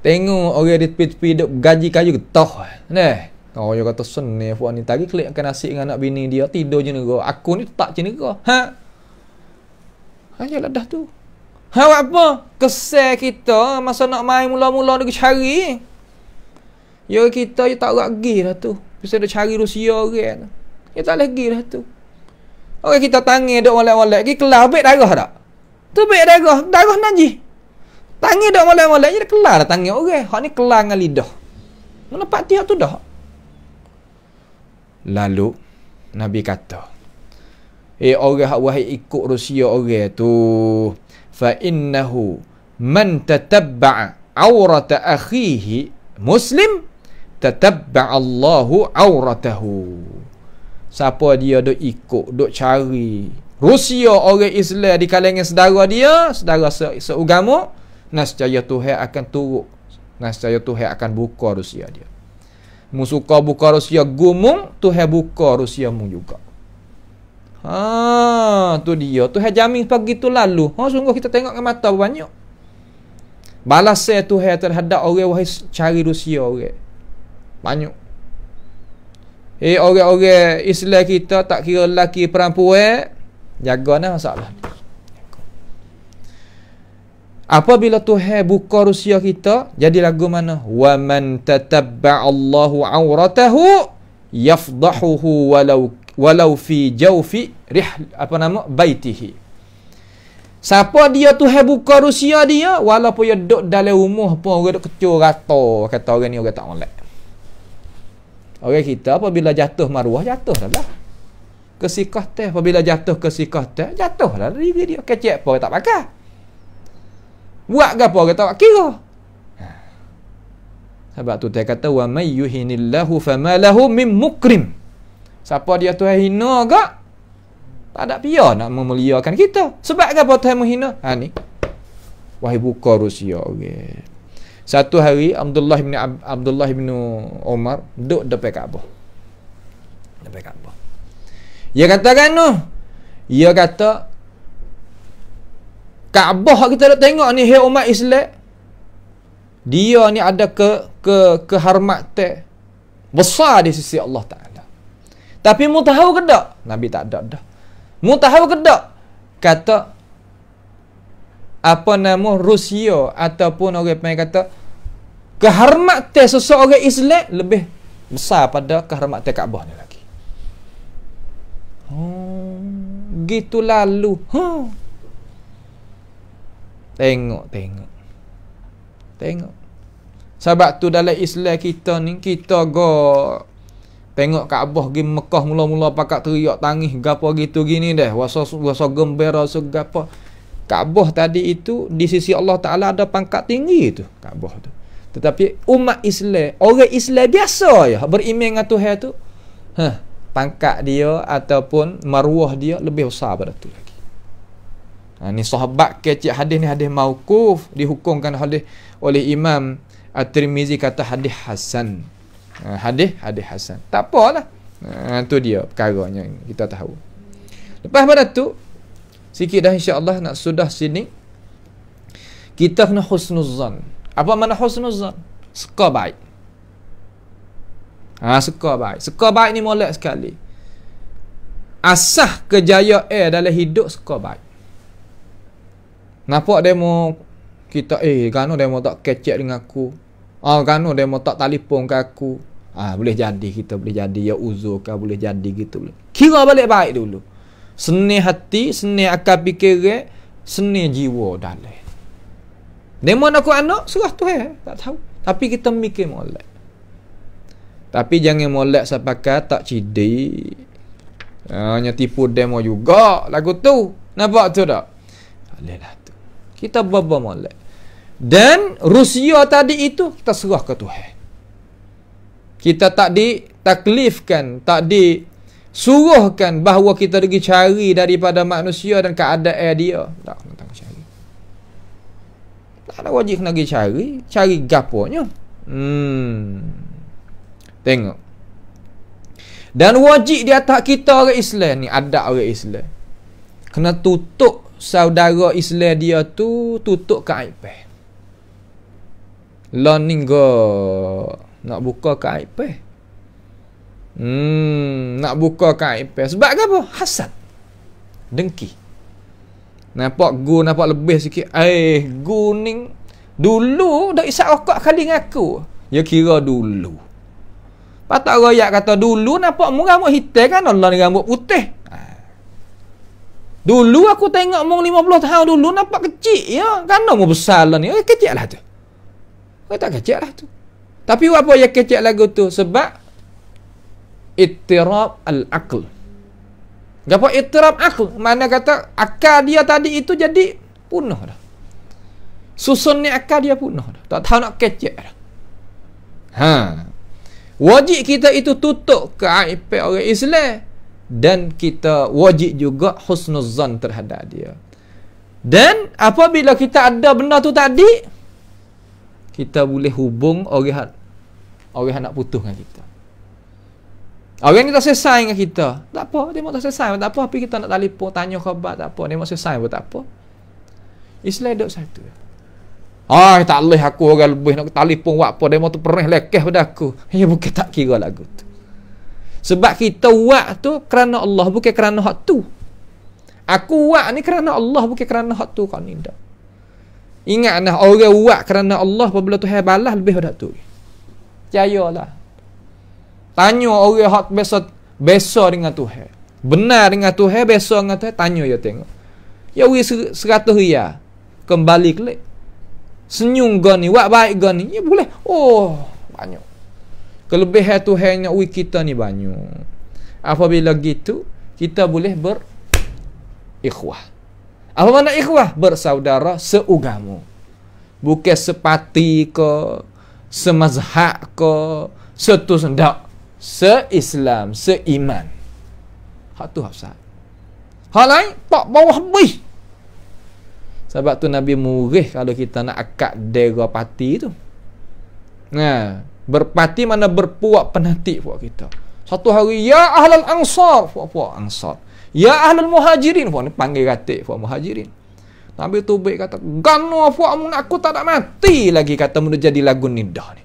Tengok orang di tepi-tepi duk gaji kayu getah. Nah, orang kata senang puan ni tadi kelikkan nasi dengan anak bini dia tidur je negara. Aku ni tak je negara. Ajalah dah tu. Apa? Kesal kita masa nak main mula-mula nak cari. Ya kita je tak lagi dah tu. Bisa dah cari Rusia orang tu. Kita tak lagi dah tu. Orang kita tangan duk molek-molek. Ki kelah habis darah tak? Tu baik darah najis. Tangi dak molek-molek je kelar dah tangi orang. Hak ni kelar dengan lidah. Mana pak tiap tu dah. Lalu Nabi kata, orang hak wahai ikut Rusia orang tu, fa innahu man tatabba'a aurata akhihi muslim tatabba'a Allahu auratahu. Siapa dia duk ikut, duk cari Rusia orang Islam di kalangan saudara dia, saudara seagama, nescaya Tuhan akan turut, nescaya Tuhan akan buka Rusia dia. Mu suka buka Rusia gumung, Tuhan buka Rusia mu juga. Tu dia. Tuhan jamin pagi tu lalu. Sungguh kita tengok dengan mata banyak. Balasan Tuhan terhadap orang wahai cari Rusia orang. Banyak. Orang-orang Islam kita tak kira lelaki perempuan, jaga nah masalah. Apabila Tuhan buka Rusia kita, jadi lagu mana? Wa man tatabba'a Allahu auratahu yafdahuhu walau fi jawfi baitihi. Siapa dia Tuhan buka Rusia dia, walaupun dia duduk dalam rumah pun orang duk kecur rata, kata orang ni orang tak molek. Orang kita apabila jatuh maruah, jatuh dah lah. Kesikah teh, apabila jatuh kesikah teh, jatuh dah diri dia. Kecek pun tak pakai. Buat ke apa orang tak kira. Sebab tu dia kata wa may yuhinillahu fama lahu mim mukrim. Siapa dia Tuhan hina gak, tak ada pia nak memuliakan kita. Sebab ke apa Tuhan menghina? Ni. Wahai buka Rusia okay. Satu hari Abdullah bin Umar duduk depan Kaabah. Depan Kaabah. Dia katakan dia kata Kaabah kita nak tengok ni, hai umat Islam, dia ni ada kehormatan besar di sisi Allah Ta'ala. Tapi mu tahu ke tak? Nabi tak ada dah. Mu tahu ke tak? Kata apa nama Rusia ataupun orang panggil kata kehormatan seseorang Islam lebih besar pada kehormatan Kaabah ni lagi. Gitu lalu. Tengok. Sebab tu dalam Islam kita ni, kita tengok Kaabah pergi Mekah mula-mula pakat teriak tangis gapo gitu gini dah. Wasa gembira segapa. Kaabah tadi itu di sisi Allah Taala ada pangkat tinggi tu Kaabah tu. Tetapi umat Islam, orang Islam biasa ya beriman dengan Tuhan tu, pangkat dia ataupun maruah dia lebih besar pada tu lagi. Ni sahabat kecil hadis ni hadis mauquf, dihukumkan hadis oleh Imam At-Tirmizi kata hadis hasan. Hadis hasan. Tak apalah. Tu dia perkaranya kita tahu. Lepas pada tu sikit dah insya-Allah nak sudah sini. Kita kena husnuzan. Apa makna husnuzan? Suka baik. Suka baik. Suka baik ni molek sekali. Asah kejayaan dalam hidup suka baik. Nampak demo kita kano demo tak kecek dengan aku. Kano demo tak telefon ke aku. Boleh jadi kita boleh jadi ya uzur ke boleh jadi gitu boleh. Kira balik baik dulu. Seni hati, seni akal fikir, seni jiwa dalam. Demo aku anak serah Tuhan, tak tahu. Tapi kita mikir molek. Tapi jangan molek sepakat tak cidi. Hanya tipu demo juga lagu tu. Nampak tu tak? Alhamdulillah. Kita baba molek. Dan Rusia tadi itu kita serah ke Tuhan. Kita tak ditaklifkan, tak disuruhkan bahawa kita pergi cari daripada manusia dan keadaan dia. Tak nak cari. Tak ada wajib nak pergi cari gaponya. Tengok. Dan wajib di atas kita orang Islam ni, ada orang Islam, kena tutup saudara Islam dia tu, tutup keaiban. Learning nak buka keaiban. Nak buka keaiban. Sebab apa? Hasad. Dengki. Nampak lebih sikit. Guning dulu dah isap rokok kali dengan aku. Ya kira dulu. Patut royak kata dulu nampak mu rambut hitam kan, Allah ni rambut putih. Dulu aku tengok mung 50 tahun dulu nampak kecil ya. Kan mau besar lah ni. Kecil lah tu. Tak kecil lah tu. Tapi apa yang kecil lagu tu? Sebab ittirab al-aql. Apa ittirab aql? Mana kata akal dia tadi itu jadi punah dah. Susun ni akal dia punah dah. Tak tahu nak kecil dah. Wajib kita itu tutup keaiban orang Islam. Dan kita wajib juga husnuzan terhadap dia. Dan apabila kita ada benda tu tadi, kita boleh hubung orang nak putus dengan kita. Orang ni tak selesai dengan kita. Tak apa, dia mau tak selesai. Tak apa, tapi kita nak telefon, tanya khabar, tak apa. Dia mau selesai pun tak apa. Islam duduk satu. Tak boleh aku orang lebih nak telefon buat apa. Dia mau tu pernah lekeh pada aku. Ya bukan tak kira lagu tu. Sebab kita buat tu kerana Allah, bukan kerana hak tu. Aku buat ni kerana Allah, bukan kerana hak tu. Kau ni tak. Ingat nah, orang buat kerana Allah apabila Tuhan balas lebih pada tu. Percayalah. Tanya orang hak biasa dengan Tuhan. Benar dengan Tuhan, biasa dengan Tuhan, tanya dia tengok. Ya wis 100 riyal. Kembali klik. Senyum gani, buat baik gani. Ya boleh. Oh, banyak. Kelebihan Tuhan yang kita ni banyak. Apabila gitu, kita boleh berikhwah. Apa makna ikhwah? Bersaudara seugama. Bukan sepati ke, semazhab ke, satu sendak. Se-Islam, se-iman. Hak tu hak hak lain, tak bawah habis. Sebab tu Nabi murih kalau kita nak akad dera parti tu. Berparti mana berpuak penatik puak kita. Satu hari, ya ahlal ansar, puak ansar. Ya ahlul muhajirin, puak ni panggil katik puak muhajirin. Nabi tu baik kata, gano puak mun aku tak ada mati lagi kata mun jadi lagu nidah ni.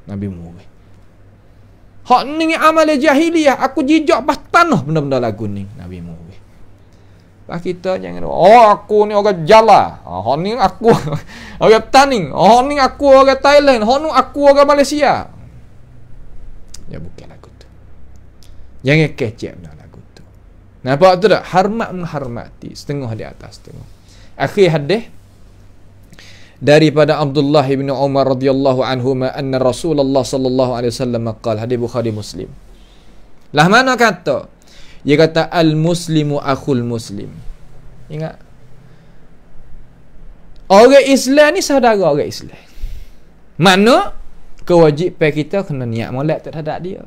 Nabi murih. Hak ni amal jahiliyah, aku jijak pas tanah benda-benda lagu ni. Nabi murih. Pak kita jangan aku ni orang Jala. Hak ni aku orang Taning. Hak ni aku orang Thailand. Hak ni aku orang Malaysia. Ya bukan lagu tu. Jangan kecek benda lagu tu. Nampak tu tak? Hormat menghormati. Setengah di atas setengah. Akhir hadis daripada Abdullah bin Umar radhiyallahu anhuma anna Rasulullah sallallahu alaihi wasallam qala, hadis Bukhari Muslim. Lah mana kata? Dia kata al-muslimu akhul muslim. Ingat. Orang Islam ni saudara orang Islam. Mana kewajipan kita kena niat molek terhadap dia.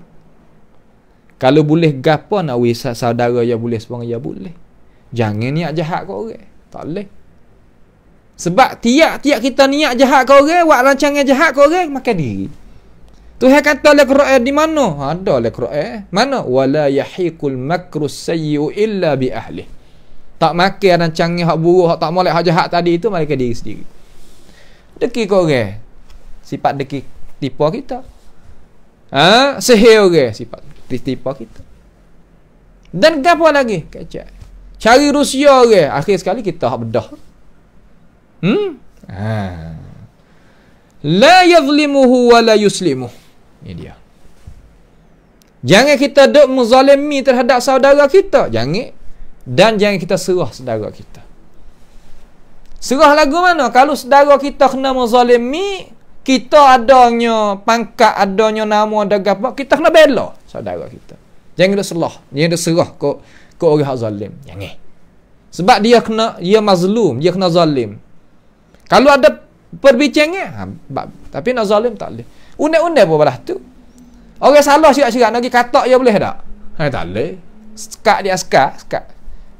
Kalau boleh gapo nak wisat saudara ya boleh seorang ya boleh. Jangan niat jahat ke orang. Tak boleh. Sebab tiap-tiap kita niat jahat ke orang, buat rancangan jahat ke orang, makan diri. Tuhan kata dalam Quran di mana? Ada dalam Quran. Mana? Wala yahiqul makru sayyi'u illa bi ahli. Tak makan rancangan hak buruk, hak tak molek, hak jahat tadi itu mereka diri sendiri. Deki ke orang. Sifat deki tipu kita. Sihir orang, sifat tipu kita. Dan gapo lagi? Kacak. Cari Rusia orang. Akhir sekali kita hak bedah. La yazlimuhu wa la yuslimuhu. Ini dia. Jangan kita duk menzalimi terhadap saudara kita. Jangan. Dan jangan kita serah saudara kita. Serah lagu mana? Kalau saudara kita kena menzalimi, kita adanya pangkat, adanya nama, ada apa, kita kena bela saudara kita. Jangan duk selah. Jangan duk serah ke orang hak zalim. Jangan. Sebab dia mazlum, dia kena zalim. Kalau ada perbincangan, tapi nak zalim tak boleh. Undang-undang pun balas tu. Orang salah siap-siap nak pergi katak dia boleh tak? Tak boleh. Sekat dia sekat.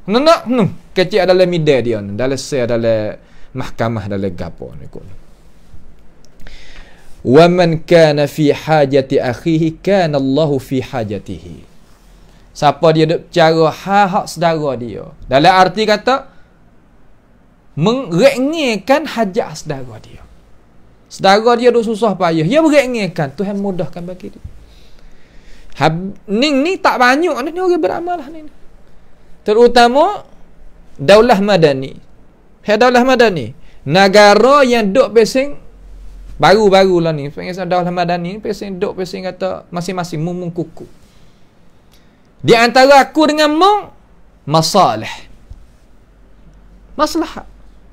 Nak kecil dalam media dia, dalam dalam mahkamah, dalam gapo ni kot. Wa man kana fi hajati akhihi kana Allahu fi hajatihi. Siapa dia duk cara hak saudara dia. Dalam arti kata merengekkan hajat saudara dia. Saudara dia duk susah payah, dia merengekkan, Tuhan mudahkan bagi dia. Ni tak banyak ni orang beramal lah ni. Terutama Daulah Madani. Daulah Madani, negara yang duk pesing baru-baru lah ni. Pengen Daulah Madani ni pesing duk pesing kata masing-masing mung kuku. Di antara aku dengan mung masalah. Maslahat.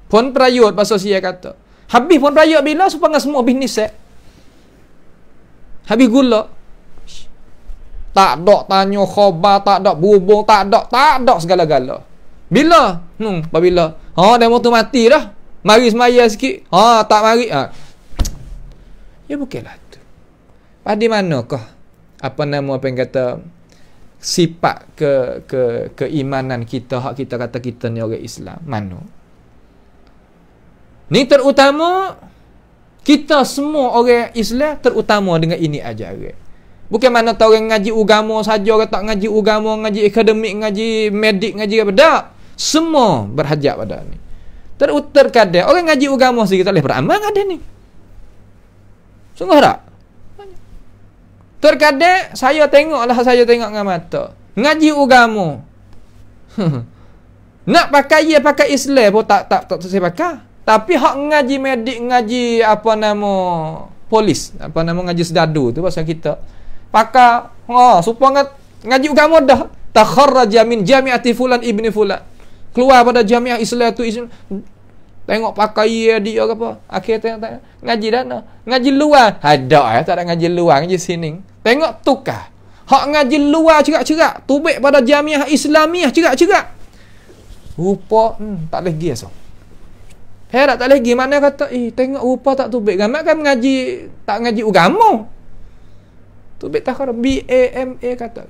Pun perayot pasal sia kata. Habis pun perayot bila supaya semua bisnis set. Habis gula. Tak ada tanya khabar, tak ada berhubung, tak ada segala-gala. Bila? Apabila? Demo tu mati dah. Mari semaya sikit. Tak mari. Ya bukanlah tu. Pada manakah apa yang kata sifat keimanan kita, hak kita kata kita ni orang Islam. Mana? Ni terutama kita semua orang Islam terutama dengan ini ajaran. Bukan mana tahu orang ngaji agama saja, orang tak ngaji agama, ngaji akademik, ngaji medik, ngaji apa dak. Semua berhajat pada ni. Terkadang orang ngaji agama sikit tak boleh beramal ada ni. Sungguh tak? Terkadang saya tengok dengan mata. Ngaji agama. Nak pakai Islam pun tak saya pakai. Tapi hak ngaji medik, ngaji polis, ngaji sedadu tu pasal kita. Pakai supaya ngaji agama dah. Takharraja min jami'ati fulan ibni fulan. Keluar pada jamiah Islam tu tengok pakai dia apa. Akhir tengok ngaji dana. Ngaji luar. Ada tak ada ngaji luar, ngaji sini. Tengok tukar. Hak ngaji luar cerak-cerak, tubik pada jamiah Islamiah cerak-cerak. Rupa tak lagi asal. Herat tak lagi mana kata tengok rupa tak tubik. Gamak kan tak ngaji agama. Tubik takhar BAMA kata.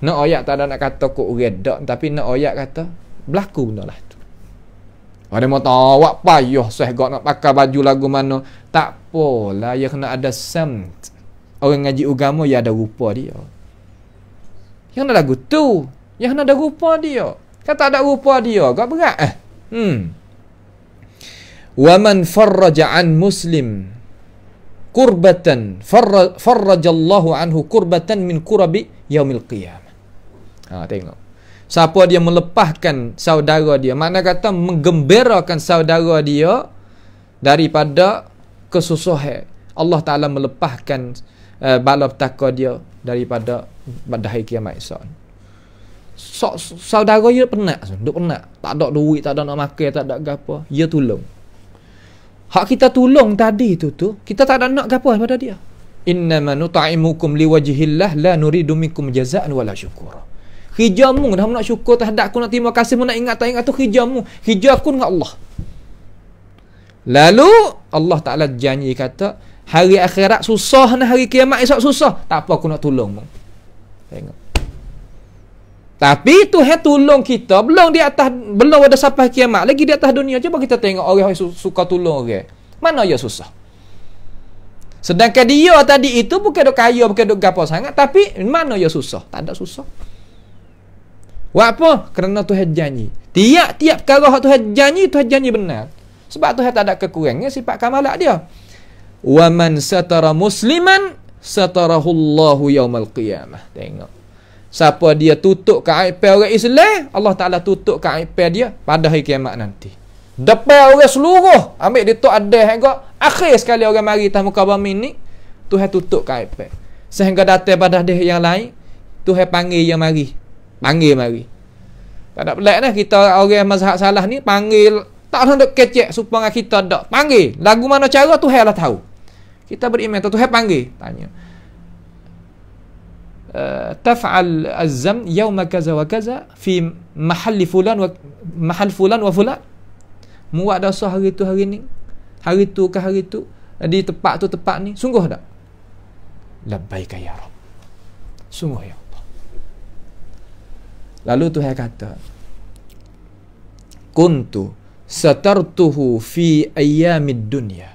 Nak ayat tak ada nak kata kok redak, tapi nak ayat kata berlaku benda lah tu. Ada mau tahu awak payah sehgak nak pakai baju lagu mana. Tak apalah, ya kena ada samt. Orang ngaji agama ya ada rupa dia. Yang ada lagu tu, yang ada rupa dia. Kata ada rupa dia, gak berat Wa man farraja an muslim kurbatan farrajallahu anhu kurbatan min kurabi yaumil qiyamah. Tengok. Siapa dia melepaskan saudara dia, mana kata menggembirakan saudara dia daripada kesusahan, Allah Taala melepaskan bala petaka dia daripada pada hari kiamat esok. Saudara dia penat, tak ada duit, tak ada nak makan, tak ada gapo, dia tolong. Hak kita tolong tadi tu kita tak ada nak gapo pada dia. Innama nut'imukum liwajhillah la nuridu minkum jazaa'an wala syukura. Hijamu dah nak syukur terhadap aku, nak terima kasih, nak ingat tak ingat tu hijamu. Hijau aku dengan Allah. Lalu Allah Taala janji kata hari akhirat susah, nah hari kiamat esok susah. Tak apa aku nak tolong. Tengok. Tapi Tuhan tolong kita belum ada sampai kiamat lagi di atas dunia. Cuba kita tengok orang yang suka tolong orang. Mana dia susah? Sedangkan dia tadi itu bukan dok kaya, bukan dok gapo sangat, tapi mana dia susah? Tak ada susah. Buat apa? Kerana Tuhan janji. Tiap-tiap perkara Tuhan janji benar. Sebab Tuhan tak ada kekurangan, sifat kamalat dia. Wa man satara musliman satarahullahu yaumal qiyamah. Tengok. Siapa dia tutup keaib orang Islam, Allah Taala tutup keaib dia pada hari kiamat nanti. Depan orang seluruh, ambil dia tu ada hingga akhir sekali orang mari atas muka bumi ni, Tuhan tutup keaib. Sehingga datang pada dia yang lain, Tuhan panggil yang mari. Panggil mari. Tak ada pelik dah kita orang mazhab salah ni panggil tak hendak kecek supaya kita dak. Panggil. Lagu mana cara Tuhan lah tahu. Kita beriman Tuhan panggil, tanya. Taf'al az-zam yawma kaza wa kaza fi mahall fulan wa fulan. Muat dosa hari tu hari ni. Hari tu ke hari tu di tempat tu tempat ni. Sungguh tak? Labbaika ya Rabb. Sungguh ya. Lalu Tuhan kata, kuntu satartuhu fi ayyamid dunya.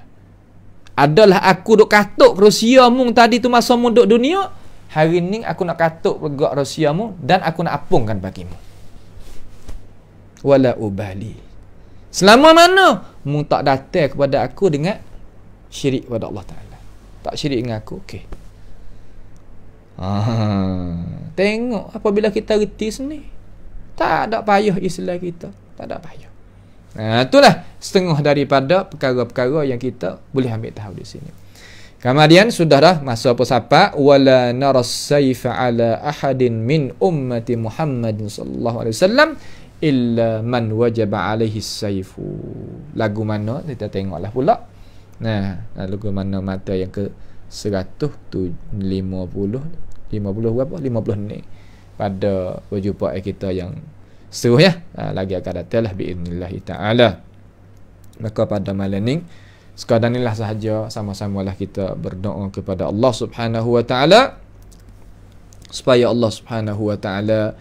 Adalah aku duk katuk rahsiamu tadi tu masa mu duk dunia, hari ni aku nak katuk regak rahsiamu dan aku nak apungkan bagimu. Wala ubali. Selama mana mu tak datang kepada aku dengan syirik kepada Allah Taala. Tak syirik dengan aku, okey. Tengok apabila kita reti sini, tak ada payah Islam kita, tak ada payah. Itulah setengah daripada perkara-perkara yang kita boleh ambil tahu di sini. Kemudian sudah dah masa apa wala naras sayfa ala ahadin min ummati Muhammadin sallallahu alaihi wasallam illa man wajaba alaihi saifu. Lagu mana kita tengoklah pula. Nah, lagu mana mata yang ke 100 tu 50 berapa? 50 ni. Pada berjumpa kita yang seterus ya. Lagi akan datanglah biidznillah taala. Maka pada malam ni sekadar inilah sahaja, sama-samalah kita berdoa kepada Allah Subhanahu wa taala supaya Allah Subhanahu wa taala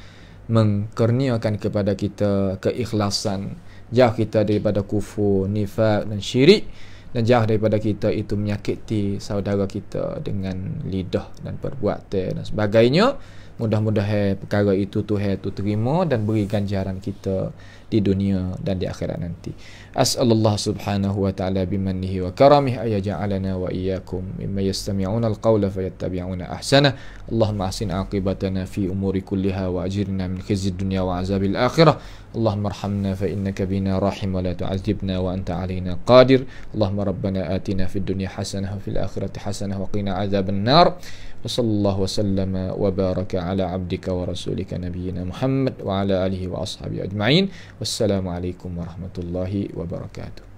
mengkurniakan kepada kita keikhlasan, jauh kita daripada kufur, nifaq dan syirik, dan jauh daripada kita itu menyakiti saudara kita dengan lidah dan perbuatan dan sebagainya. Mudah-mudahan perkara itu Tuhan tu terima dan beri ganjaran kita di dunia dan di akhirat nanti. As'alullah subhanahu wa ta'ala bimannihi wa karamih ayaja'alana wa iyyakum mimma yastami'una al-qawla fayattabi'una ahsana. Allahumma ahsin aqibatana fi umuri kulliha wa ajirna min khizyid dunya wa azabil akhirah. Allahumma arhamna fa innaka bina rahim wa la tu'adzibna wa anta alaina qadir. Allahumma rabbana atina fid dunya hasanah wa fil akhirati hasanah wa qina azaban nar. وصلى الله وسلم وبارك على عبدك ورسولك نبينا محمد وعلى آله وأصحابه أجمعين والسلام عليكم ورحمة الله وبركاته.